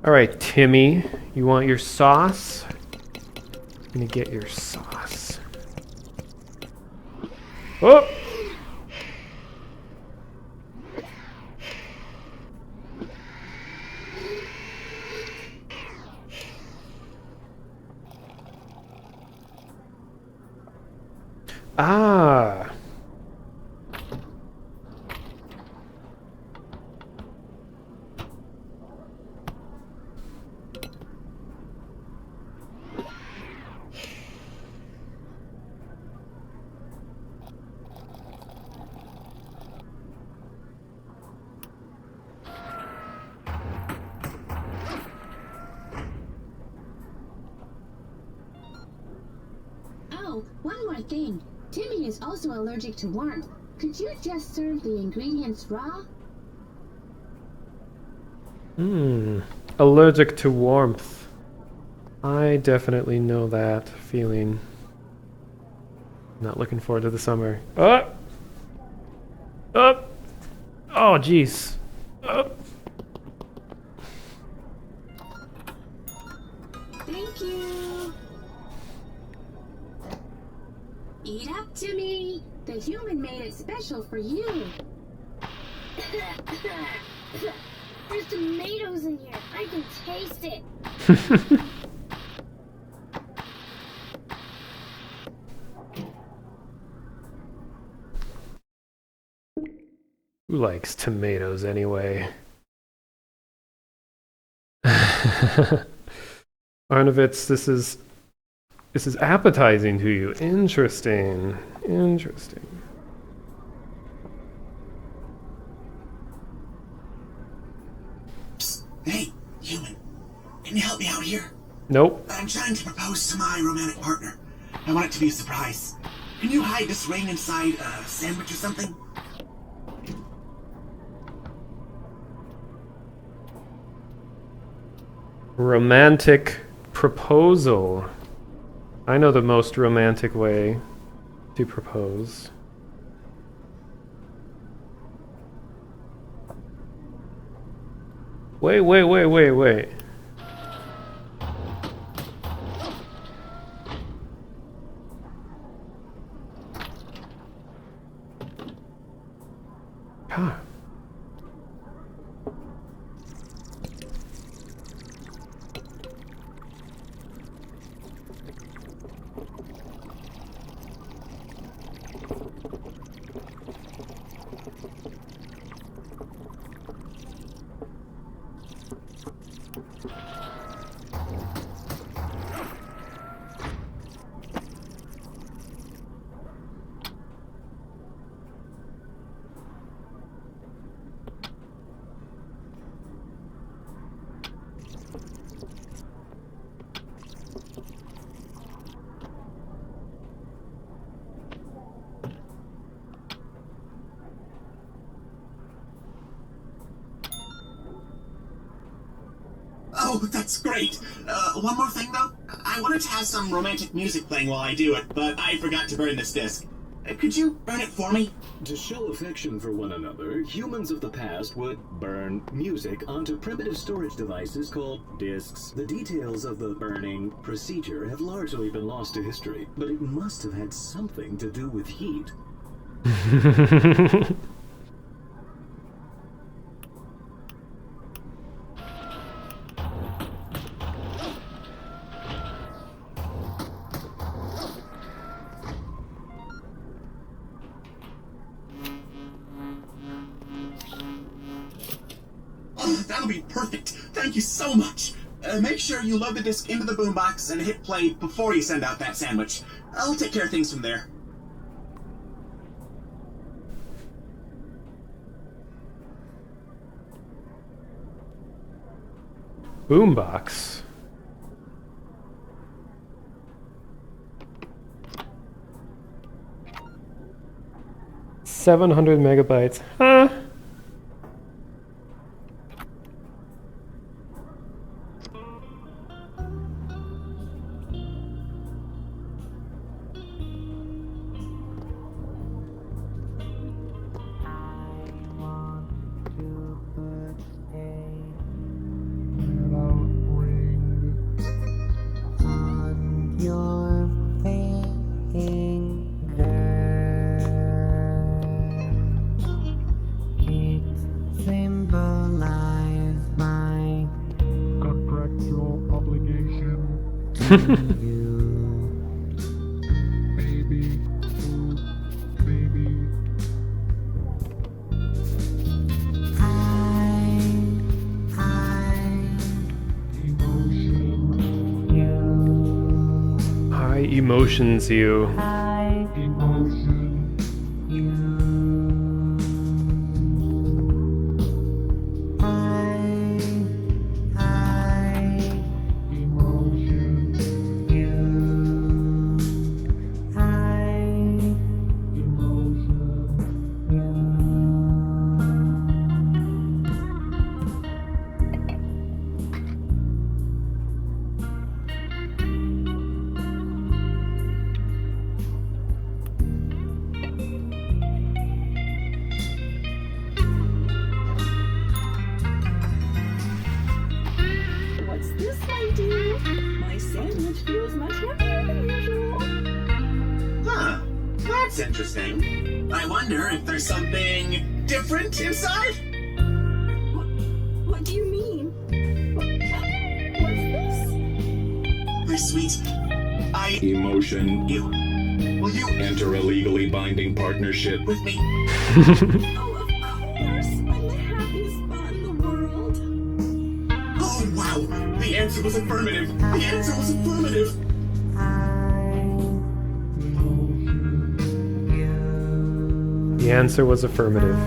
All right, Timmy, you want your sauce? I'm gonna get your sauce. Oh! more thing. Timmy is also allergic to warmth. Could you just serve the ingredients raw? Allergic to warmth. I definitely know that feeling. Not looking forward to the summer. Up! Up! Oh, jeez. Up! Thank you. Eat up, Timmy. The human made it special for you. There's tomatoes in here. I can taste it. Who likes tomatoes anyway? Arnovitz, this is appetizing to you. Interesting. Interesting. Psst. Hey, human. Can you help me out here? Nope. I'm trying to propose to my romantic partner. I want it to be a surprise. Can you hide this ring inside a sandwich or something? Romantic proposal. I know the most romantic way to propose. Wait. Ah. Oh, that's great. One more thing, though. I wanted to have some romantic music playing while I do it, but I forgot to burn this disc. Could you burn it for me? To show affection for one another, humans of the past would burn music onto primitive storage devices called discs. The details of the burning procedure have largely been lost to history, but it must have had something to do with heat. That'll be perfect. Thank you so much. Make sure you load the disc into the boombox and hit play before you send out that sandwich. I'll take care of things from there. Boombox. $700 megabytes. Huh? Emotions you. interesting. I wonder if there's something different inside? What do you mean? What's this? My sweet, Emotion. Will you enter a legally binding partnership with me? Oh, of course. I'm the happiest spot in the world. Oh, wow. The answer was affirmative. The answer was affirmative. The answer was affirmative.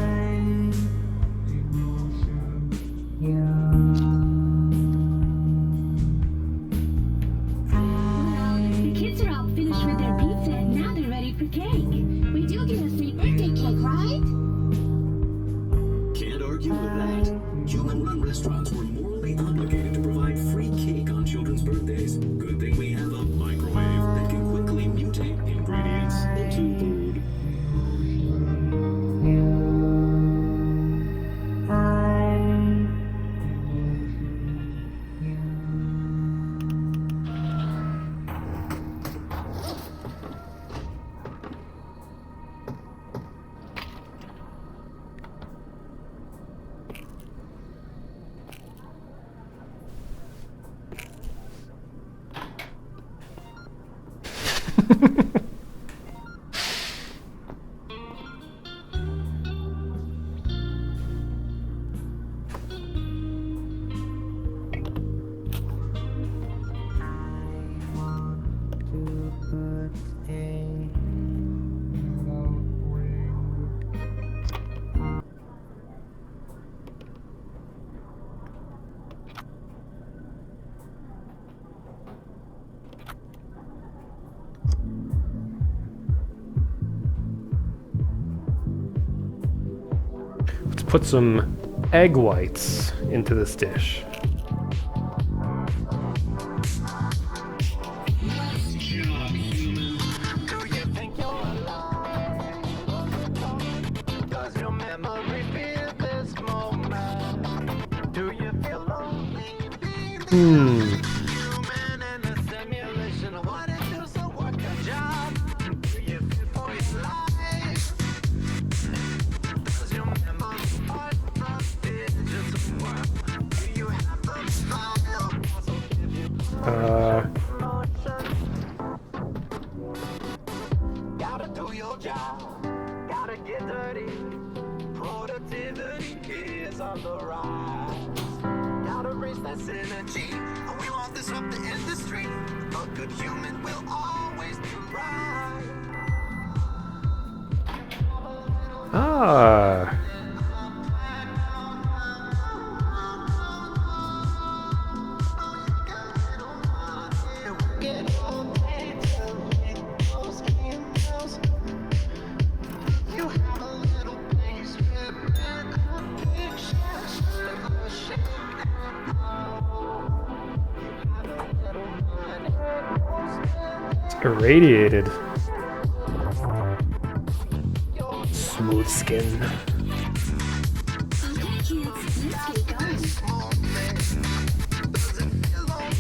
The kids are all finished with their pizza and now they're ready for cake. We do get a free birthday cake, right? Can't argue with that. Human-run restaurants were morally obligated to provide free cake on children's birthdays. Good thing we have a microwave that can quickly mutate ingredients into food. Let's put some egg whites into this dish. Gotta do your job, gotta get dirty. Productivity is on the rise. Gotta raise that synergy. We want this up the industry. A good human will always be right. Ah. Irradiated. Smooth skin. Okay, kids, let's get going.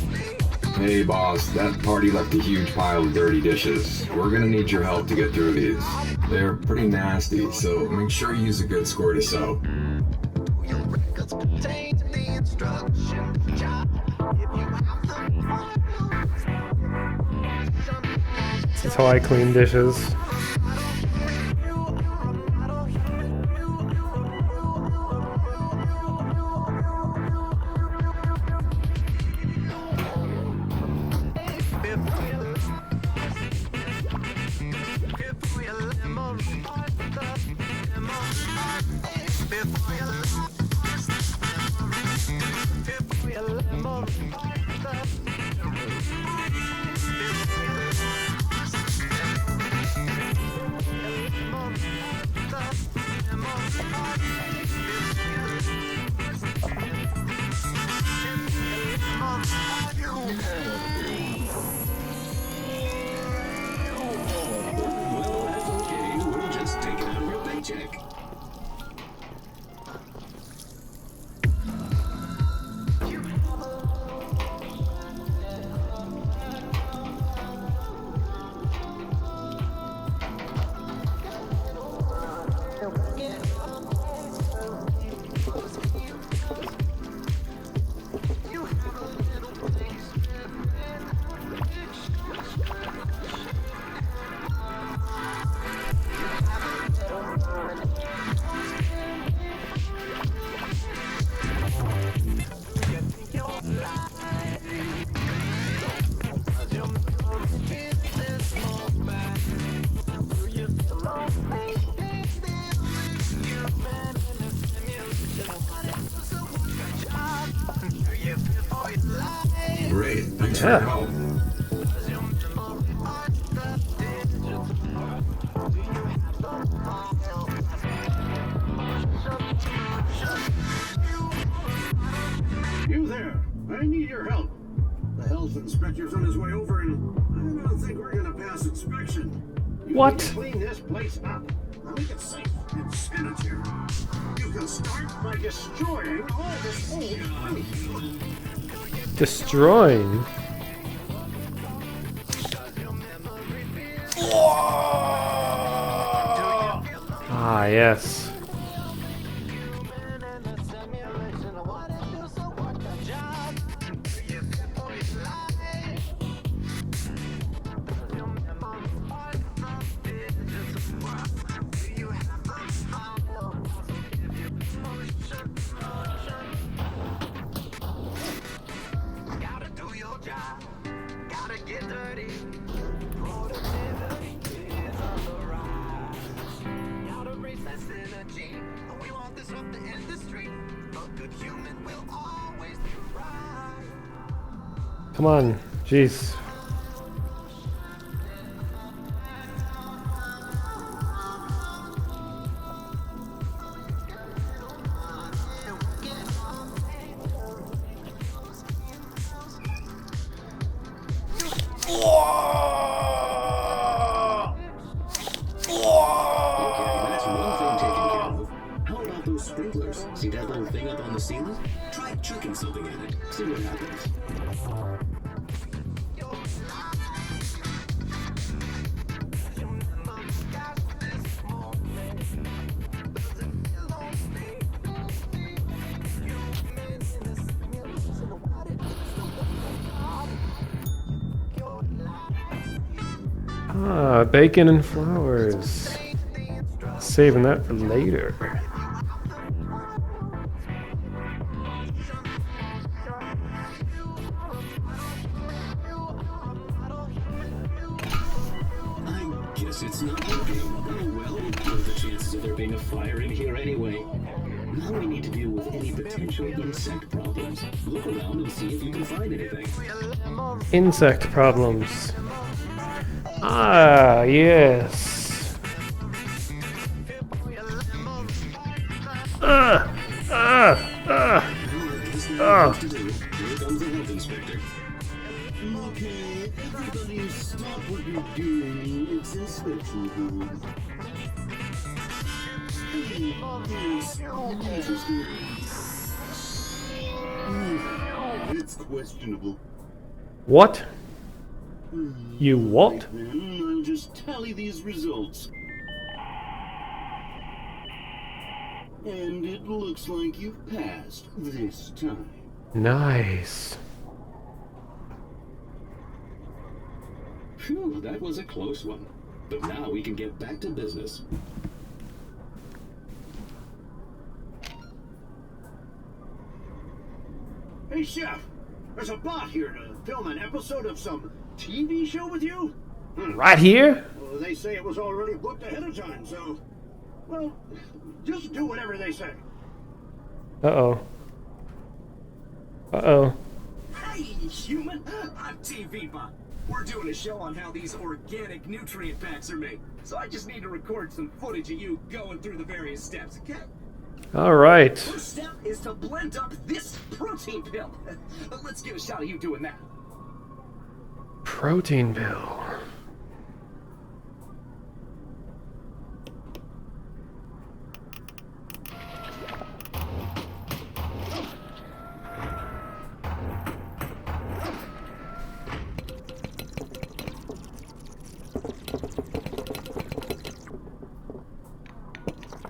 Hey boss, that party left a huge pile of dirty dishes. We're gonna need your help to get through these. They're pretty nasty, so make sure you use a good squirt of soap. This is how I clean dishes. Great. Thanks for your help. You there! I need your help. The health inspector's on his way over, and I don't think we're gonna pass inspection. You What? need to clean this place up. Make it safe and sanitary. You can start by destroying all this old food. Destroying? Ah, yes. Come on, jeez. Sprinklers. See that little thing up on the ceiling? Try chucking something at it. See what happens. Ah, bacon and flowers. Saving that for later. I guess it's not working. Oh well, what are the chances of there being a fire in here anyway? Now we need to deal with any potential insect problems. Look around and see if you can find anything. Insect problems. Ah, yes. Here comes the health inspector. Okay, everybody stop what you're doing. It's inspection time. It's questionable. What? You what? Then I'll just tally these results. And it looks like you've passed this time. Nice. Phew, that was a close one. But now we can get back to business. Hey, Chef! There's a bot here to film an episode of some TV show with you? Right here? Well, they say it was already booked ahead of time, so... Well, just do whatever they say. Uh-oh. Uh-oh. Hey, human! I'm TV Bot. We're doing a show on how these organic nutrient packs are made. So I just need to record some footage of you going through the various steps, okay? All right. First step is to blend up this protein pill. Let's get a shot of you doing that. Protein pill.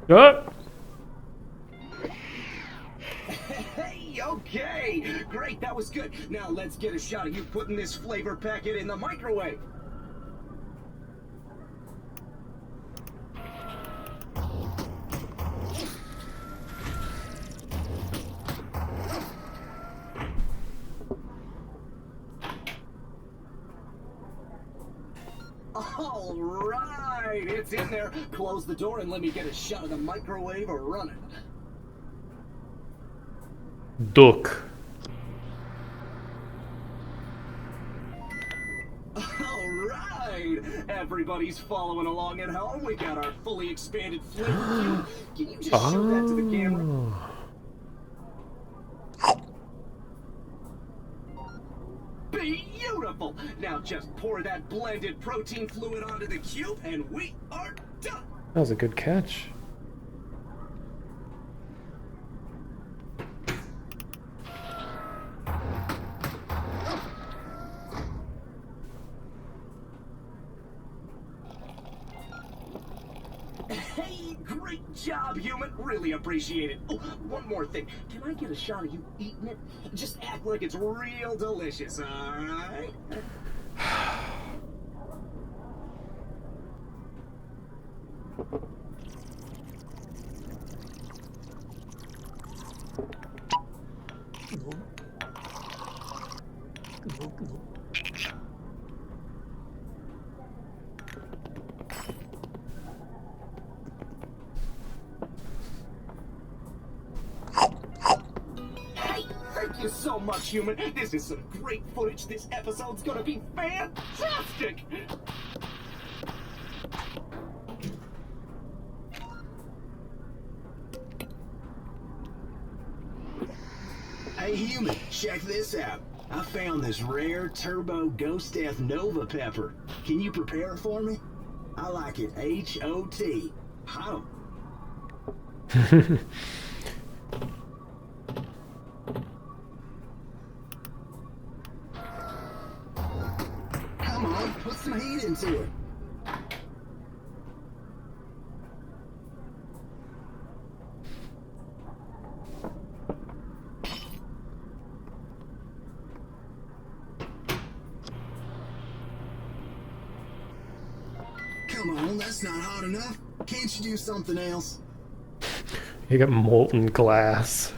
Oh! Hey, okay. Great, that was good. Now let's get a shot of you putting this flavor packet in the microwave. All right, it's in there. Close the door and let me get a shot of the microwave running. Duck. All right, everybody's following along at home. We got our fully expanded flavor cube. Can you just show that to the camera? Beautiful! Now just pour that blended protein fluid onto the cube and we are done! That was a good catch. Hey, great job, human! Really appreciate it. Oh, one more thing. Can I get a shot of you eating it? Just act like it's real delicious, alright? Thank you so much, human. This is some great footage. This episode's gonna be fantastic! Hey, human, check this out. I found this rare Turbo Ghost Death Nova pepper. Can you prepare it for me? I like it H-O-T. Hot. Come on, put some heat into it. Come on, that's not hot enough. Can't you do something else? You got molten glass.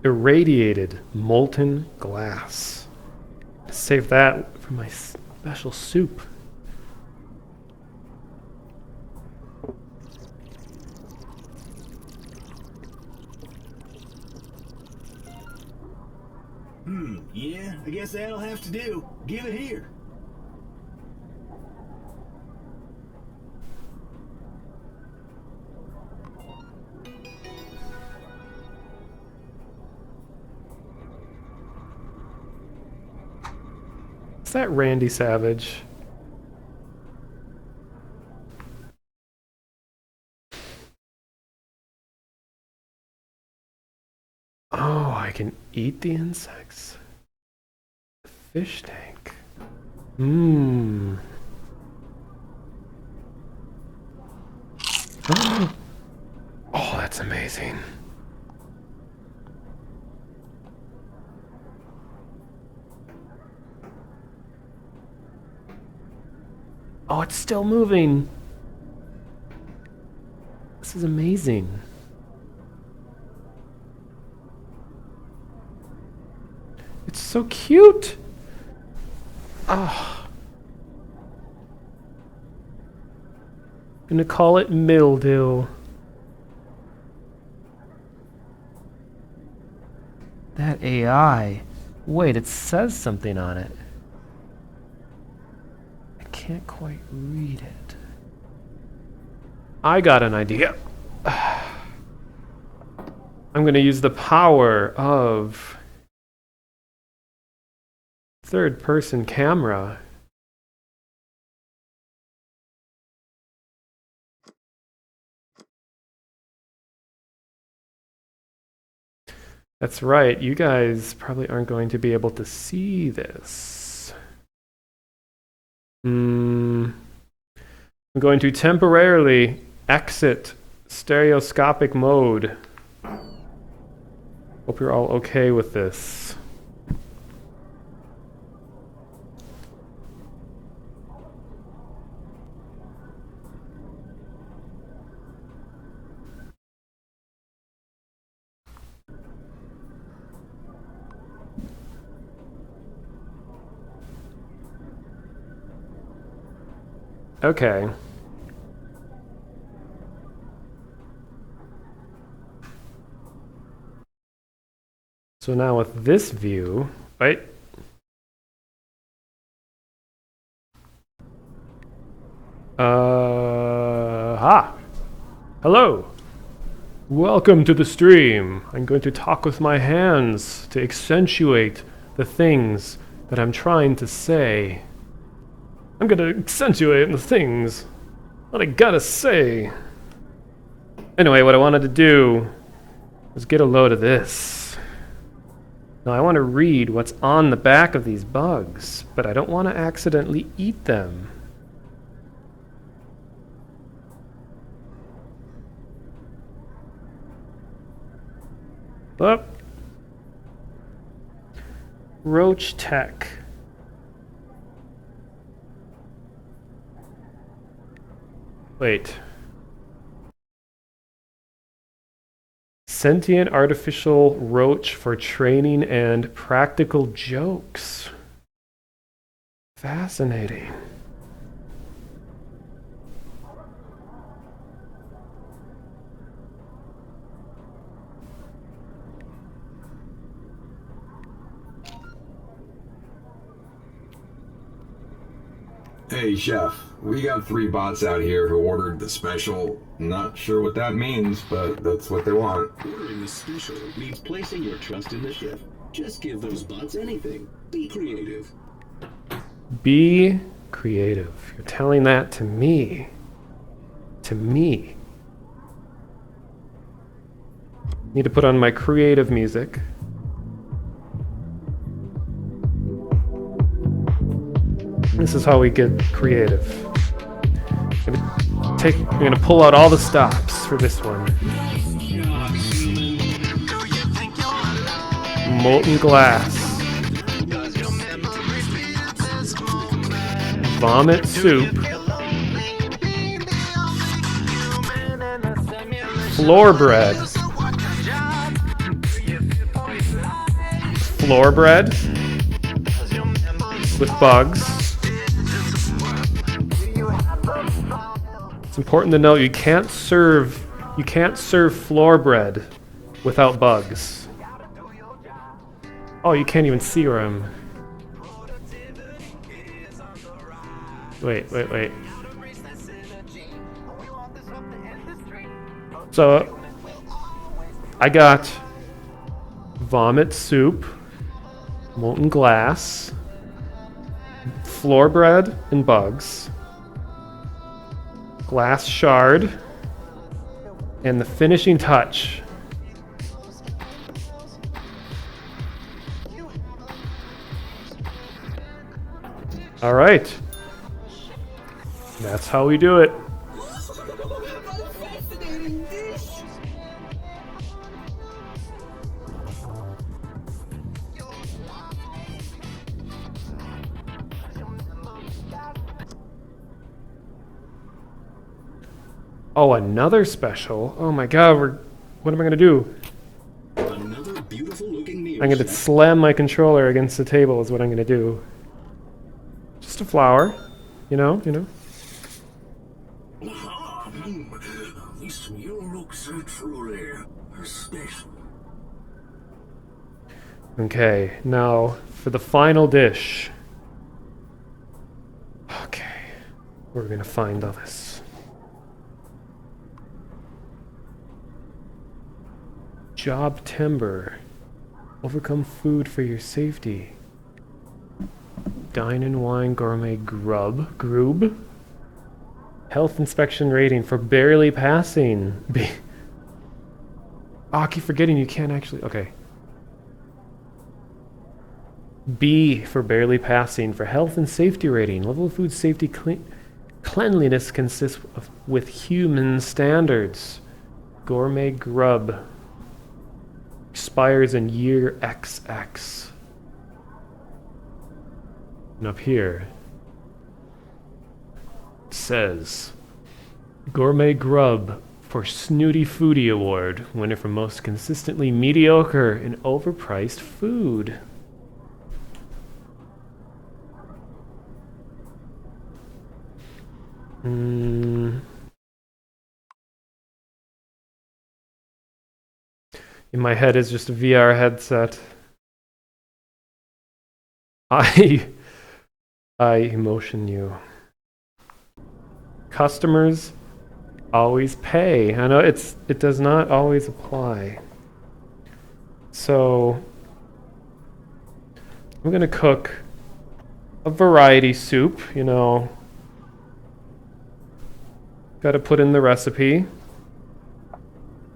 Irradiated molten glass. Save that for my special soup. Yeah, I guess that'll have to do. Give it here. Is that Randy Savage? Oh, I can eat the insects. Fish tank. Mmm. Oh, that's amazing. Oh, it's still moving. This is amazing. It's so cute. Oh. I'm gonna call it mildew. That AI. Wait, it says something on it. I can't quite read it. I got an idea. I'm gonna use the power of third-person camera. That's right, you guys probably aren't going to be able to see this. I'm going to temporarily exit stereoscopic mode. Hope you're all okay with this. Okay. So now with this view, right? Hello. Welcome to the stream. I'm going to talk with my hands to accentuate the things that I'm trying to say. I'm gonna accentuate the things that I gotta say. Anyway, what I wanted to do was get a load of this. Now I want to read what's on the back of these bugs, but I don't want to accidentally eat them. Up. Roach Tech. Wait. Sentient artificial roach for training and practical jokes. Fascinating. Hey, Chef. We got 3 bots out here who ordered the special. Not sure what that means, but that's what they want. Ordering the special means placing your trust in the chef. Just give those bots anything. Be creative. Be creative. You're telling that to me. To me. Need to put on my creative music. This is how we get creative. I'm gonna pull out all the stops for this one. Molten glass. Vomit soup. Floor bread. Floor bread with bugs. It's important to note you can't serve floor bread without bugs. Oh, you can't even see where I'm. Wait. So I got vomit soup, molten glass, floor bread and bugs, glass shard, and the finishing touch. All right. That's how we do it. Oh, another special? Oh my god, what am I gonna do? Another beautiful looking meal. I'm gonna slam my controller against the table is what I'm gonna do. Just a flower, you know. This meal looks so truly special. Okay, now for the final dish. Okay, we're gonna find all this. Job timber. Overcome food for your safety. Dine and wine gourmet grub. Health inspection rating for barely passing. I keep forgetting you can't actually. Okay. B for barely passing. For health and safety rating, level of food safety cleanliness consists with human standards. Gourmet grub expires in year XX. And up here it says Gourmet grub for Snooty Foodie Award, winner for most consistently mediocre and overpriced food. In my head is just a VR headset. I emotion you. Customers always pay. I know it does not always apply. So I'm gonna cook a variety soup, you know. Gotta put in the recipe.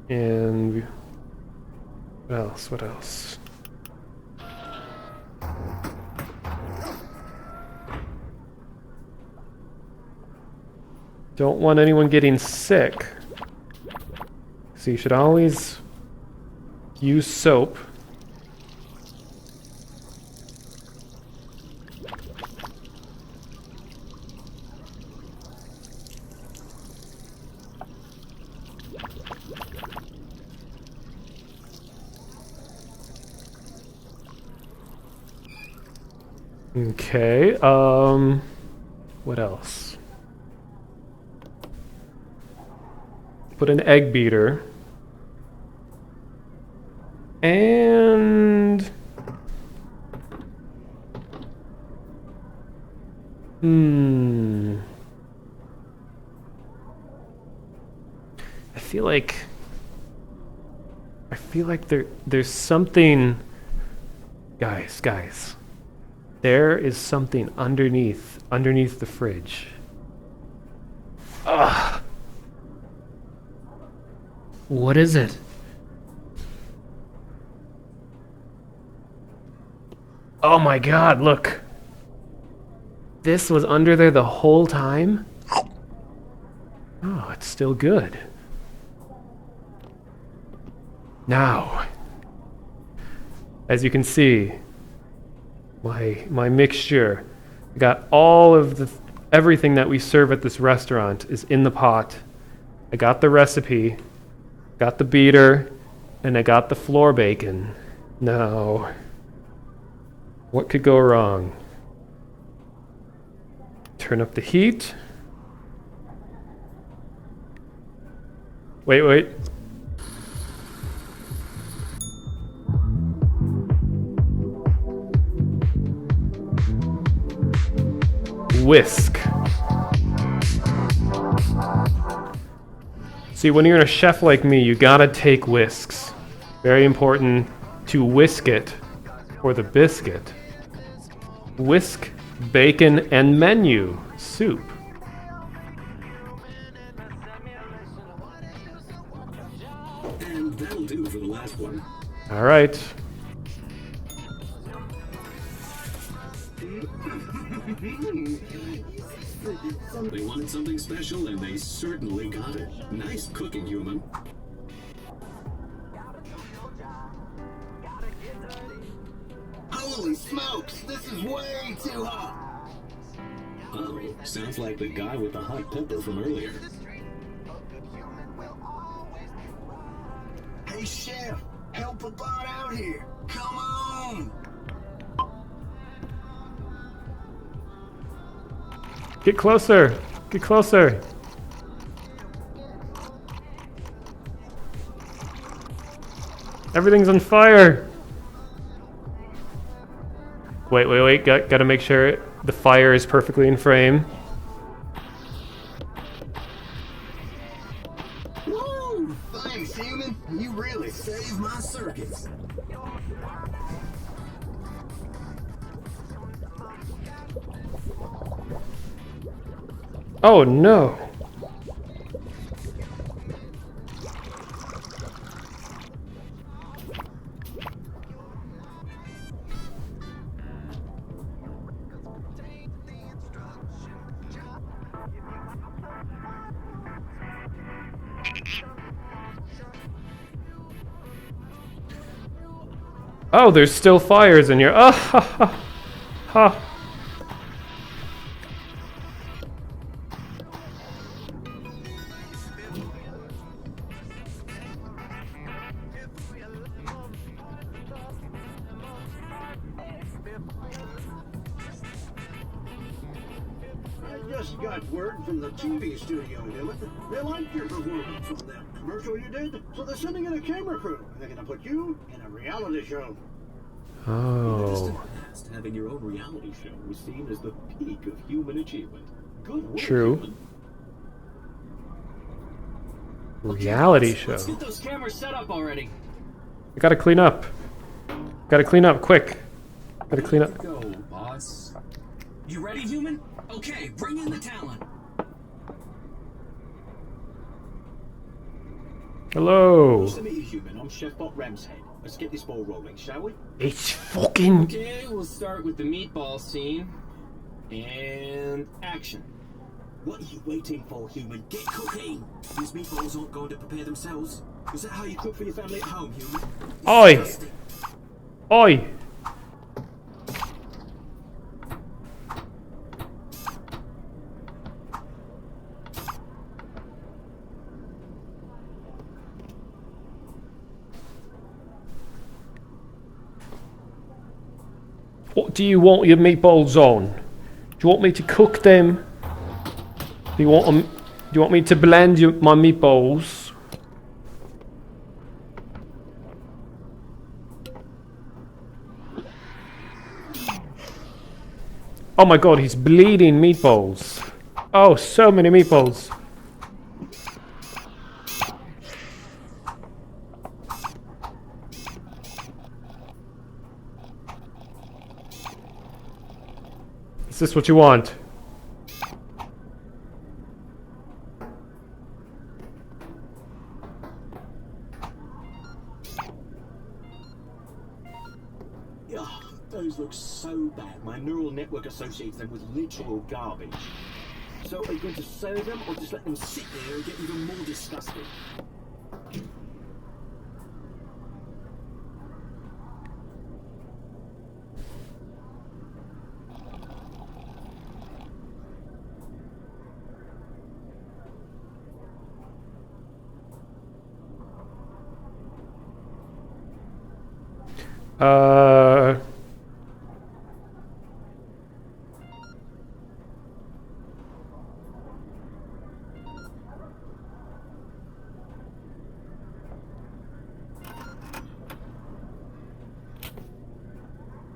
And what else? What else? Don't want anyone getting sick. So you should always use soap. Okay, what else? Put an egg beater. And I feel like there's something, guys. There is something underneath the fridge. Ugh. What is it? Oh my god, look. This was under there the whole time? Oh, it's still good. Now, as you can see, my mixture, got all of everything that we serve at this restaurant is in the pot. I got the recipe, got the beater, and I got the floor bacon. Now, what could go wrong? Turn up the heat. Wait. Whisk. See, when you're a chef like me, you gotta take whisks. Very important to whisk it for the biscuit. Whisk, bacon, and menu soup. And that'll do for the last one. All right. They wanted something special, and they certainly got it. Nice cooking, human. Holy smokes, this is way too hot. Oh, sounds like the guy with the hot pepper from earlier. Hey, chef, help a bot out here. Come on. Get closer. Get closer. Everything's on fire. Wait. Gotta make sure the fire is perfectly in frame. Woo! Thanks, human. You really saved my circuits. Oh no. Oh, there's still fires in here. Ah, ha, ha, ha. I just got word from the TV studio, Human. They liked your performance on that commercial you did, so they're sending in a camera crew. They're gonna put you in a reality show. Oh. Having your own reality show was seen as the peak of human achievement. Good work. True. Reality show. Let's get those cameras set up already. I gotta clean up. Gotta clean up, quick. Gotta clean up. Go, boss. You ready, Human? Okay, bring in the talent. Hello. Nice to meet you, Human. I'm Chef Bot Ramshead. Let's get this ball rolling, shall we? It's fucking... Okay, we'll start with the meatball scene. And action. What are you waiting for, Human? Get cooking! These meatballs aren't going to prepare themselves. Is that how you cook for your family at home, Human? Oi! Oi! What do you want your meatballs on? Do you want me to cook them? Do you want me to blend my meatballs? Oh my god, he's bleeding meatballs. Oh, so many meatballs. Is this what you want? Those look so bad. My neural network associates them with literal garbage. So are you going to serve them or just let them sit there and get even more disgusting?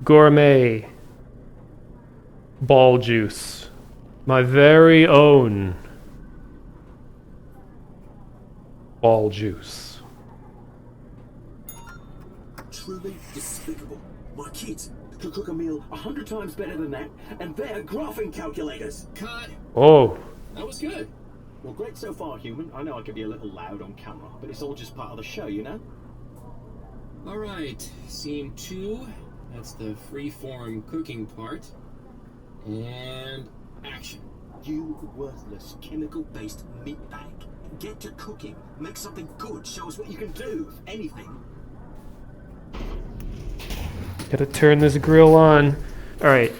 Gourmet ball juice. My very own ball juice. Truly despicable. My kids could cook a meal 100 times better than that, and they're graphing calculators. Cut. Oh. That was good. Well, great so far, Human. I know I can be a little loud on camera, but it's all just part of the show, you know? Alright, scene 2. That's the free-form cooking part. And action. You worthless, chemical-based meatbag. Get to cooking. Make something good. Show us what you can do, if anything. Gotta turn this grill on. Alright.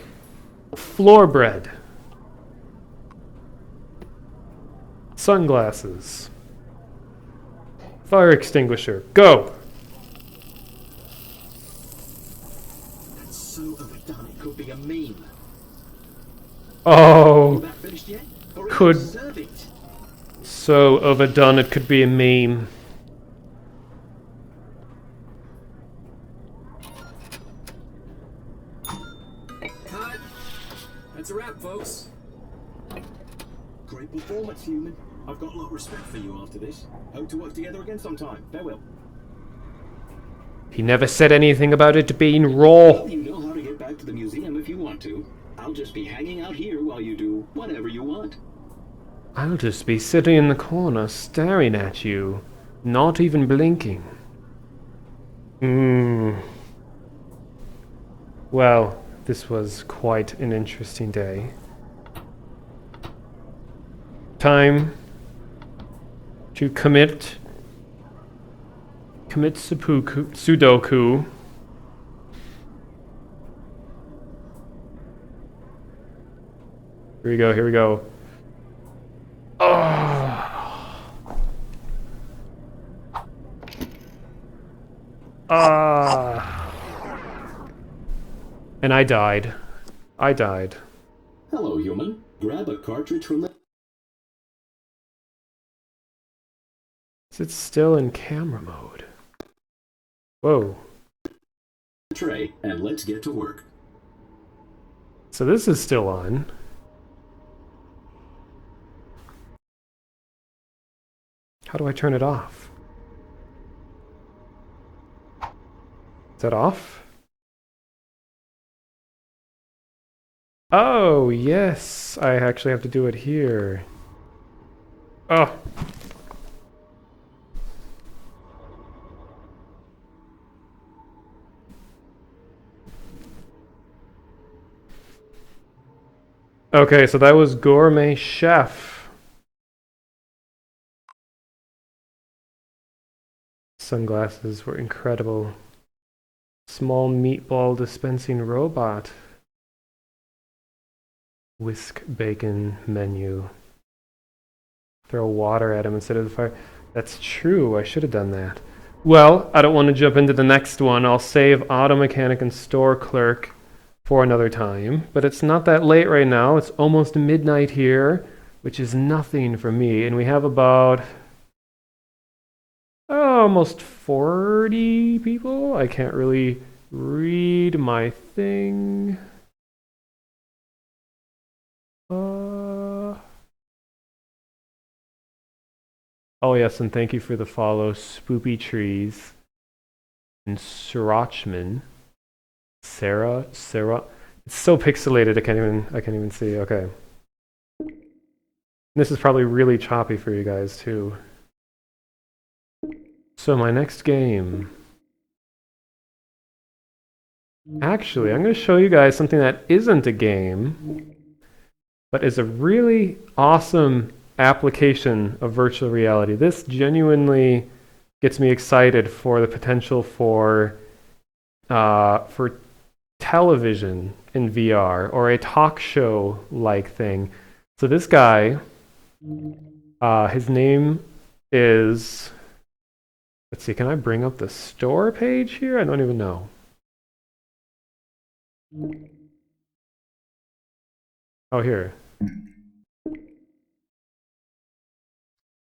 Floor bread. Sunglasses. Fire extinguisher. Go! That's so overdone, it could be a meme. Oh. Is that finished yet? Or Could. serve it? So overdone it could be a meme. Cut. That's a wrap, folks. Great performance, Human. I've got a lot of respect for you after this. Hope to work together again sometime. Farewell. He never said anything about it being raw. Well, you know how to get back to the museum if you want to. I'll just be hanging out here while you do whatever you want. I'll just be sitting in the corner staring at you, not even blinking. Well, this was quite an interesting day. Time to commit Sudoku Here we go, here we go. Oh. And I died. I died. Hello, human. Grab a cartridge from the It's still in camera mode. Whoa. tray and let's get to work. So this is still on. How do I turn it off? Is that off? Oh, yes. I actually have to do it here. Oh. Okay, so that was Gourmet Chef. Sunglasses were incredible. Small meatball dispensing robot. Whisk bacon menu. Throw water at him instead of the fire. That's true, I should have done that. Well, I don't want to jump into the next one. I'll save auto mechanic and store clerk for another time. But it's not that late right now. It's almost midnight here, which is nothing for me. And we have about almost 40 people. I can't really read my thing. Oh yes, and thank you for the follow, Spoopy Trees and Srirachaman. Sarah. It's so pixelated I can't even see. Okay. This is probably really choppy for you guys too. So my next game. Actually, I'm going to show you guys something that isn't a game, but is a really awesome application of virtual reality. This genuinely gets me excited for the potential for television in VR or a talk show like thing. So this guy, his name is, let's see, can I bring up the store page here? I don't even know. Oh, here.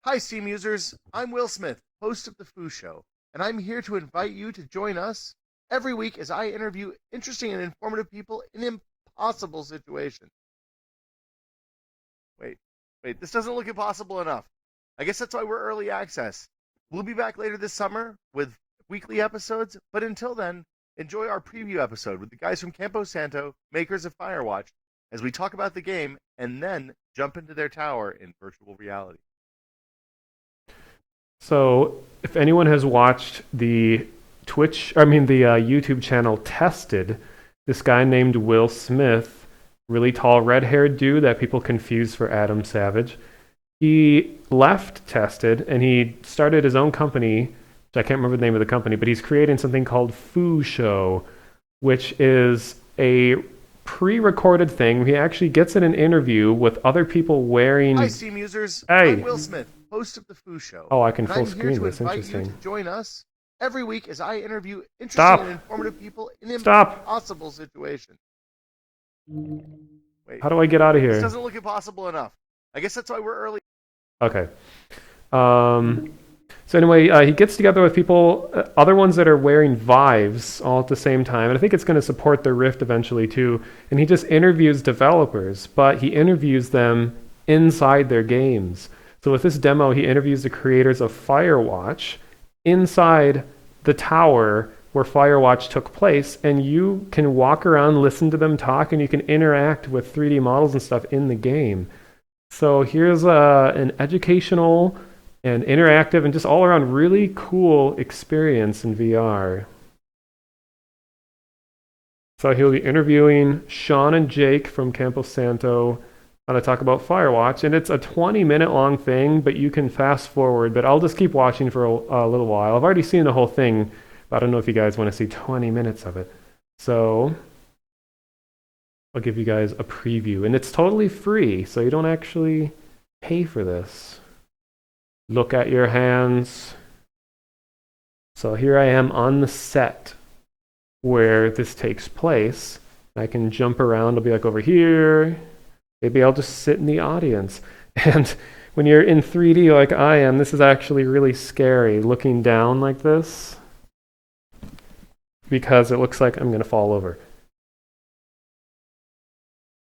Hi, Steam users. I'm Will Smith, host of The Foo Show, and I'm here to invite you to join us every week as I interview interesting and informative people in impossible situations. Wait, this doesn't look impossible enough. I guess that's why we're early access. We'll be back later this summer with weekly episodes, but until then, enjoy our preview episode with the guys from Campo Santo, makers of Firewatch, as we talk about the game and then jump into their tower in virtual reality. So, if anyone has watched the YouTube channel Tested, this guy named Will Smith, really tall red-haired dude that people confuse for Adam Savage, he left Tested and he started his own company, which I can't remember the name of the company, but he's creating something called Foo Show, which is a pre-recorded thing. He actually gets in an interview with other people wearing... Hi, Steam users. Hey. I'm Will Smith, host of The Foo Show. Oh, I can and full I'm screen here this. to invite Interesting. you to join us every week as I interview interesting Stop. and informative people in Stop. impossible situations. Wait, How do I get out of here? This doesn't look impossible enough. I guess that's why we're early. Okay. So anyway, he gets together with people, other ones that are wearing Vives all at the same time, and I think it's going to support the Rift eventually too, and he just interviews developers, but he interviews them inside their games. So with this demo, he interviews the creators of Firewatch inside the tower where Firewatch took place, and you can walk around, listen to them talk, and you can interact with 3D models and stuff in the game. So here's an educational and interactive and just all around really cool experience in VR. So he'll be interviewing Sean and Jake from Campo Santo on to talk about Firewatch, and it's a 20-minute long thing, but you can fast forward, but I'll just keep watching for a little while. I've already seen the whole thing, but I don't know if you guys want to see 20 minutes of it. So I'll give you guys a preview. And it's totally free, so you don't actually pay for this. Look at your hands. So here I am on the set where this takes place. I can jump around. I'll be like over here. Maybe I'll just sit in the audience. And when you're in 3D like I am, this is actually really scary, looking down like this, because it looks like I'm going to fall over.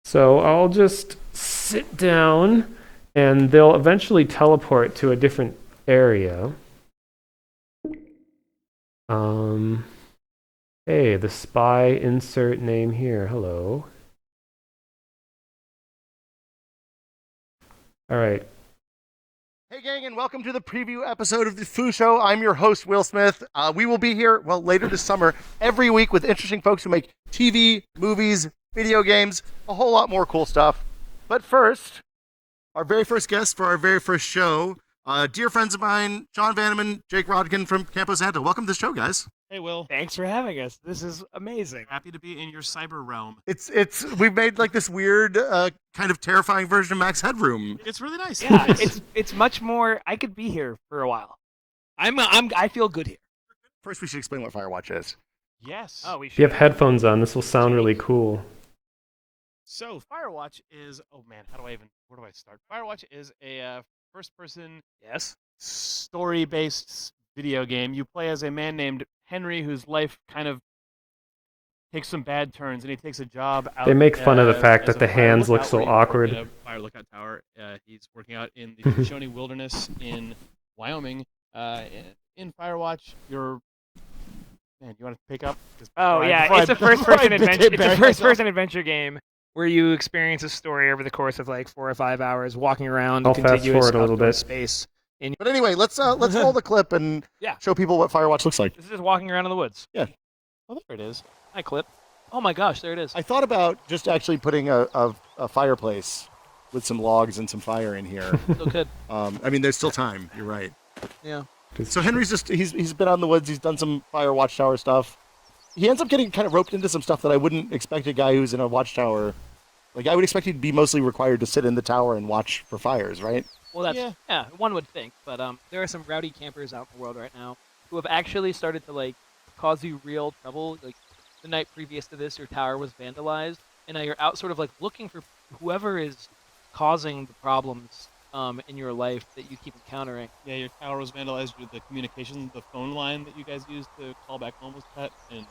So I'll just sit down, and they'll eventually teleport to a different area. Hey, the spy insert name here. Hello. All right. Hey gang, and welcome to the preview episode of the Foo Show. I'm your host, Will Smith. We will be here, well, later this summer, every week with interesting folks who make TV, movies, video games, a whole lot more cool stuff. But first, our very first guest for our very first show, dear friends of mine, Sean Vanneman, Jake Rodkin from Campo Santo. Welcome to the show, guys. Hey, Will. Thanks for having us. This is amazing. Happy to be in your cyber realm. We've made like this weird, kind of terrifying version of Max Headroom. It's really nice. Yeah, it's much more. I could be here for a while. I feel good here. First, we should explain what Firewatch is. Yes. Oh, we If you should. have headphones on, this will sound really cool. So, Firewatch is, where do I start? Firewatch is a first-person story-based video game. You play as a man named Henry, whose life kind of takes some bad turns, and he takes a job out. They make fun of the fact as that a the fire hands look lookout, so where you work awkward. in a fire lookout tower. He's working out in the Shoshone Wilderness in Wyoming. In Firewatch, man, you want to pick up? Oh yeah, it's a first-person adventure. It's a first-person adventure game where you experience a story over the course of like 4 or 5 hours, walking around I'll contiguous fast forward a little bit. space. But anyway, let's roll the clip and show people what Firewatch looks like. This is just walking around in the woods. Yeah. Oh, there it is. Hi, clip. Oh my gosh, there it is. I thought about just actually putting a fireplace with some logs and some fire in here. Still could. I mean, there's still time. You're right. Yeah. So Henry's he's been out in the woods. He's done some fire watchtower stuff. He ends up getting kind of roped into some stuff that I wouldn't expect a guy who's in a watchtower. Like, I would expect he'd be mostly required to sit in the tower and watch for fires, right? Well, that's yeah, one would think, but there are some rowdy campers out in the world right now who have actually started to like cause you real trouble. Like the night previous to this, your tower was vandalized, and now you're out sort of like looking for whoever is causing the problems in your life that you keep encountering. Yeah, your tower was vandalized with the communication, the phone line that you guys used to call back home was cut, and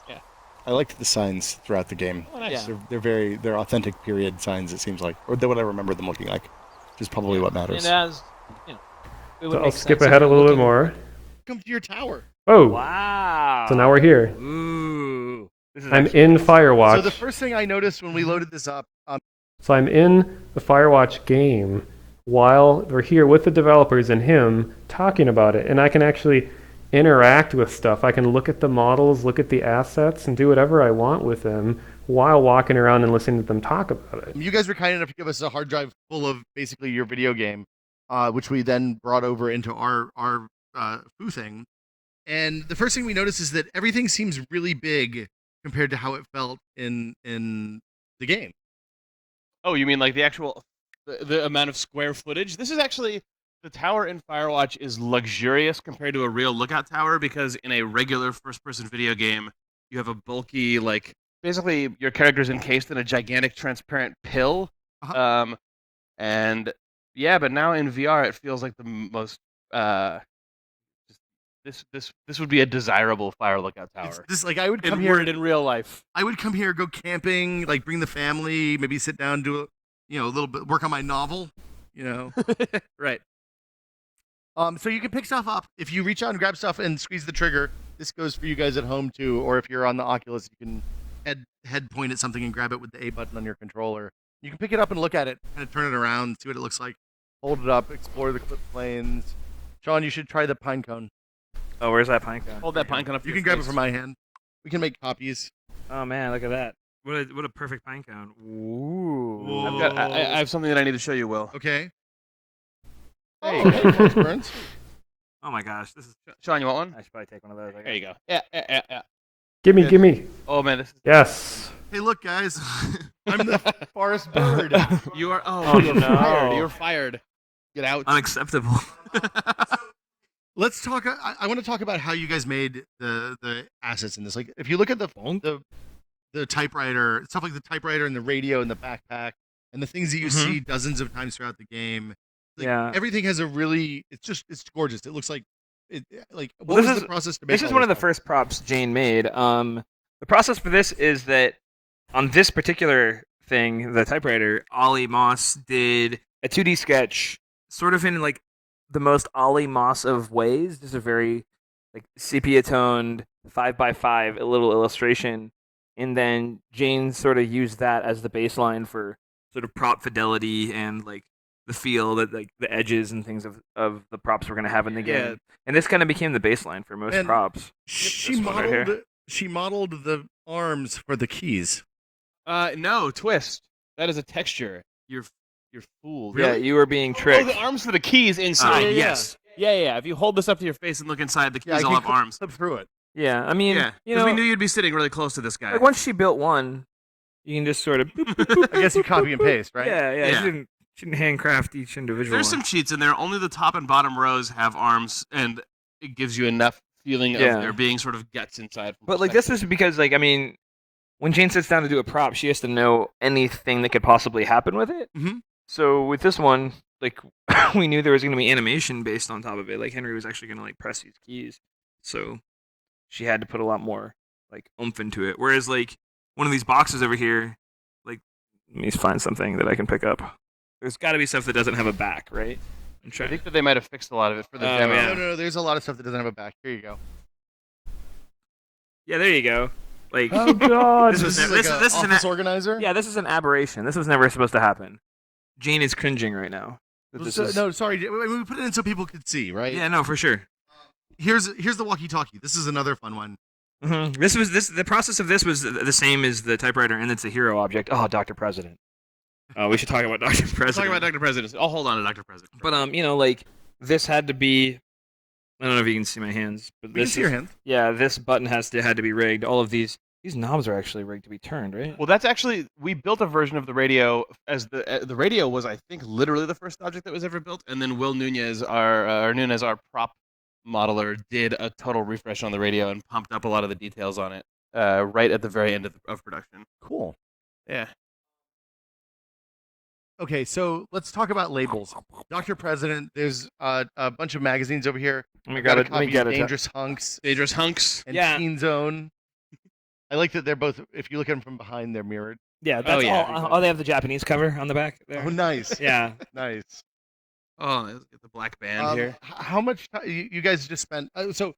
yeah. I liked the signs throughout the game. Oh, nice. Yeah. They're authentic period signs, it seems like, or they're what I remember them looking like, which is probably what matters. And as you know, it would So I'll make skip sense if ahead a you're little bit looking- more. Come to your tower. Oh. Wow. So now we're here. Ooh. This is I'm actually- in Firewatch. So the first thing I noticed when we loaded this up, So I'm in the Firewatch game while we're here with the developers and him talking about it. And I can actually interact with stuff. I can look at the models, look at the assets, and do whatever I want with them while walking around and listening to them talk about it. you guys were kind enough to give us a hard drive full of basically your video game, which we then brought over into our Foo thing. And the first thing we noticed is that everything seems really big compared to how it felt in the game. Oh, you mean like the actual the amount of square footage? This is actually the tower in Firewatch is luxurious compared to a real lookout tower because in a regular first-person video game, you have a bulky like basically your character's encased in a gigantic transparent pill. And yeah, but now in VR it feels like the most this would be a desirable fire lookout tower. This like I would in come here in real life. I would come here, go camping, like bring the family, maybe sit down, do a little bit, work on my novel, Right. So you can pick stuff up if you reach out and grab stuff and squeeze the trigger. This goes for you guys at home too, or if you're on the Oculus, you can head point at something and grab it with the A button on your controller. You can pick it up and look at it, kind of turn it around, see what it looks like. Hold it up, explore the clip planes. Sean, you should try the pine cone. Oh, where's that pine cone? Hold that pine cone up. You can grab it from my hand. We can make copies. Oh man, look at that. What a perfect pine cone. Ooh. I have something that I need to show you, Will. Okay. Hey, Thanks, Burns. Oh my gosh, this is Sean. You want one? I should probably take one of those. There you go. Yeah. Gimme. Oh man, this is Yes. Hey, look, guys. I'm the forest bird. You are. Oh, You're no. fired. You're fired. Get out. Unacceptable. Let's talk. I want to talk about how you guys made the assets in this. Like, if you look at the typewriter, stuff like the typewriter and the radio and the backpack and the things that you see dozens of times throughout the game. Like, Yeah. everything has a really. It's gorgeous. It looks like it. Like, what Well, was the process to make this is all one of the stuff? first props Jane made. The process for this is that on this particular thing, the typewriter, Ollie Moss did a 2D sketch, sort of in like the most Ollie Moss of ways. Just a very like sepia toned 5x5, a little illustration, and then Jane sort of used that as the baseline for sort of prop fidelity and like the feel that like the edges and things of the props we're gonna have in the game. Yeah. And this kind of became the baseline for most And props. She This one right here. modeled the arms for the keys. No, twist. That is a texture. You're fooled. Yeah, you were being tricked. Oh, the arms for the keys inside. Yeah, yeah. Yes. Yeah. If you hold this up to your face and look inside, the keys I all can have arms. Flip through it. Yeah, I mean, Yeah, you because know, we knew you'd be sitting really close to this guy. like once she built one, you can just sort of. I guess you copy and paste, right? Yeah. She didn't handcraft each individual. There's some one. cheats in there. Only the top and bottom rows have arms, and it gives you enough feeling of Yeah. there being sort of guts inside. from But like this is because like I mean, when Jane sits down to do a prop, she has to know anything that could possibly happen with it. Mhm. So with this one, like we knew there was going to be animation based on top of it. Like Henry was actually going to like press these keys, so she had to put a lot more like oomph into it. Whereas like one of these boxes over here, like let me find something that I can pick up. There's got to be stuff that doesn't have a back, right? I'm I trying. think that they might have fixed a lot of it for the Oh, demo. yeah. No, there's a lot of stuff that doesn't have a back. Here you go. Yeah, there you go. Like, Oh, God. this was This is this, like a this is an office organizer? Yeah, this is an aberration. This was never supposed to happen. Jane is cringing right now. that this is- No, sorry. We put it in so people could see, right? Yeah, no, for sure. Here's the walkie-talkie. This is another fun one. The process of this was the same as the typewriter, and it's a hero object. Oh, Dr. President. We should talk about Dr. President. Let's talk about Dr. President. I'll hold on to Dr. President. But you know, like this had to be. I don't know if you can see my hands, but We can this see your hands. Yeah, this button had to be rigged. All of these knobs are actually rigged to be turned, right? Well, that's actually we built a version of the radio as the radio was, I think, literally the first object that was ever built, and then Will Nunez, our prop modeler, did a total refresh on the radio and pumped up a lot of the details on it right at the very end of production. Cool. Yeah. Okay, so let's talk about labels. Dr. President, there's a bunch of magazines over here. Let me I've got grab a it. Let me copy get of it. Dangerous Hunks. Dangerous Hunks. And Yeah. Teen Zone. I like that they're both, if you look at them from behind, they're mirrored. Yeah, that's all. Oh, they have the Japanese cover on the back. There. Oh, nice. Yeah. Nice. Oh, let's get the black band here. How much time you guys just spent? So,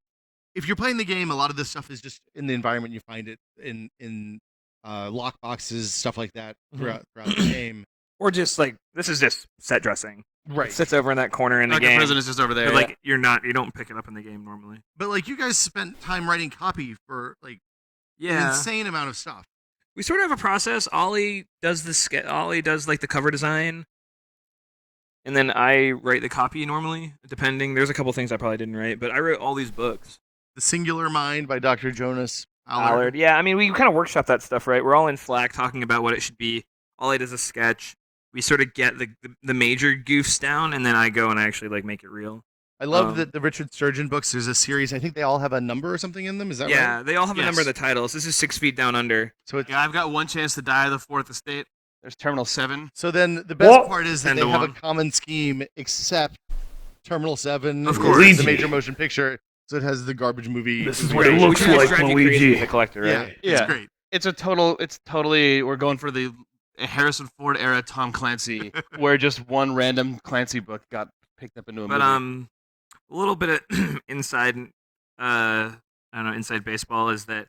if you're playing the game, a lot of this stuff is just in the environment you find it in lock boxes, stuff like that throughout the game. Or just like this is just set dressing. Right. It sits over in that corner in the Dr. game. President's just over there, But, like yeah. you don't pick it up in the game normally. But like you guys spent time writing copy for like an Yeah. insane amount of stuff. We sort of have a process. Ollie does Ollie does like the cover design, and then I write the copy normally. Depending, there's a couple things I probably didn't write, but I wrote all these books. The Singular Mind by Dr. Jonas Allard. Yeah, I mean we kind of workshop that stuff, right? We're all in Slack talking about what it should be. Ollie does a sketch. We sort of get the major goofs down, and then I go and I actually like make it real. I love that the Richard Sturgeon books. There's a series. I think they all have a number or something in them. Is that right? Yeah, they all have a Yes. number of the titles. This is 6 Feet Down Under. So it's, Yeah, I've got One Chance to Die, The Fourth Estate. There's Terminal 7. so then the best part is that 10 they to have a 1. common scheme, except Terminal 7 Of is course. the major motion picture. So it has the garbage movie. This is inspiration. what it looks like, Luigi. The collector, Yeah, right? it's great. It's totally, we're going for the Harrison Ford era Tom Clancy, where just one random Clancy book got picked up into a But movie. a little bit of inside, I don't know, inside baseball is that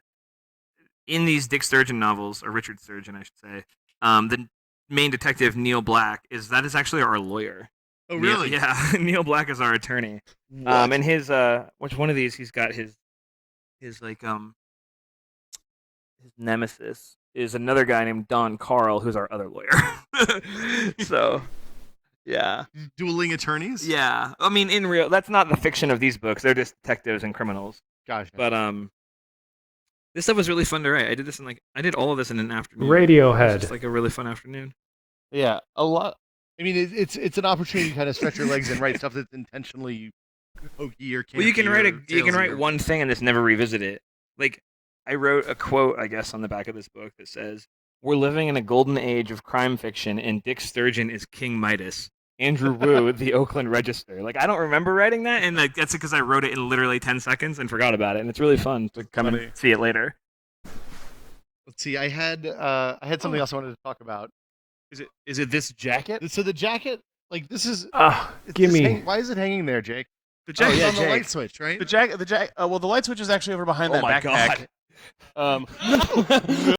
in these Dick Sturgeon novels, or Richard Sturgeon, I should say, the main detective Neil Black is actually our lawyer. Oh, really? Yeah, Neil Black is our attorney. What? And his which one of these he's got his like his nemesis is another guy named Don Carl, who's our other lawyer. So, yeah. Dueling attorneys? Yeah. I mean, in real, that's not the fiction of these books. They're just detectives and criminals. Gotcha. But This stuff was really fun to write. I did all of this in an afternoon. Radiohead. It was just like a really fun afternoon. Yeah, a lot. I mean, it's an opportunity to kind of stretch your legs and write stuff that's intentionally hokey or campy. Well, you can write or one thing and just never revisit it. Like, I wrote a quote, I guess, on the back of this book that says, "We're living in a golden age of crime fiction, and Dick Sturgeon is King Midas. Andrew Wu, the Oakland Register." Like, I don't remember writing that, and like that's because I wrote it in literally 10 seconds and forgot about it, and it's really fun to come and see it later. Let's see. I had something else I wanted to talk about. Is it this jacket? So the jacket, like this is. Gimme. Why is it hanging there, Jake? The jacket on the light switch, right? The jacket. Well, the light switch is actually over behind that my backpack. God.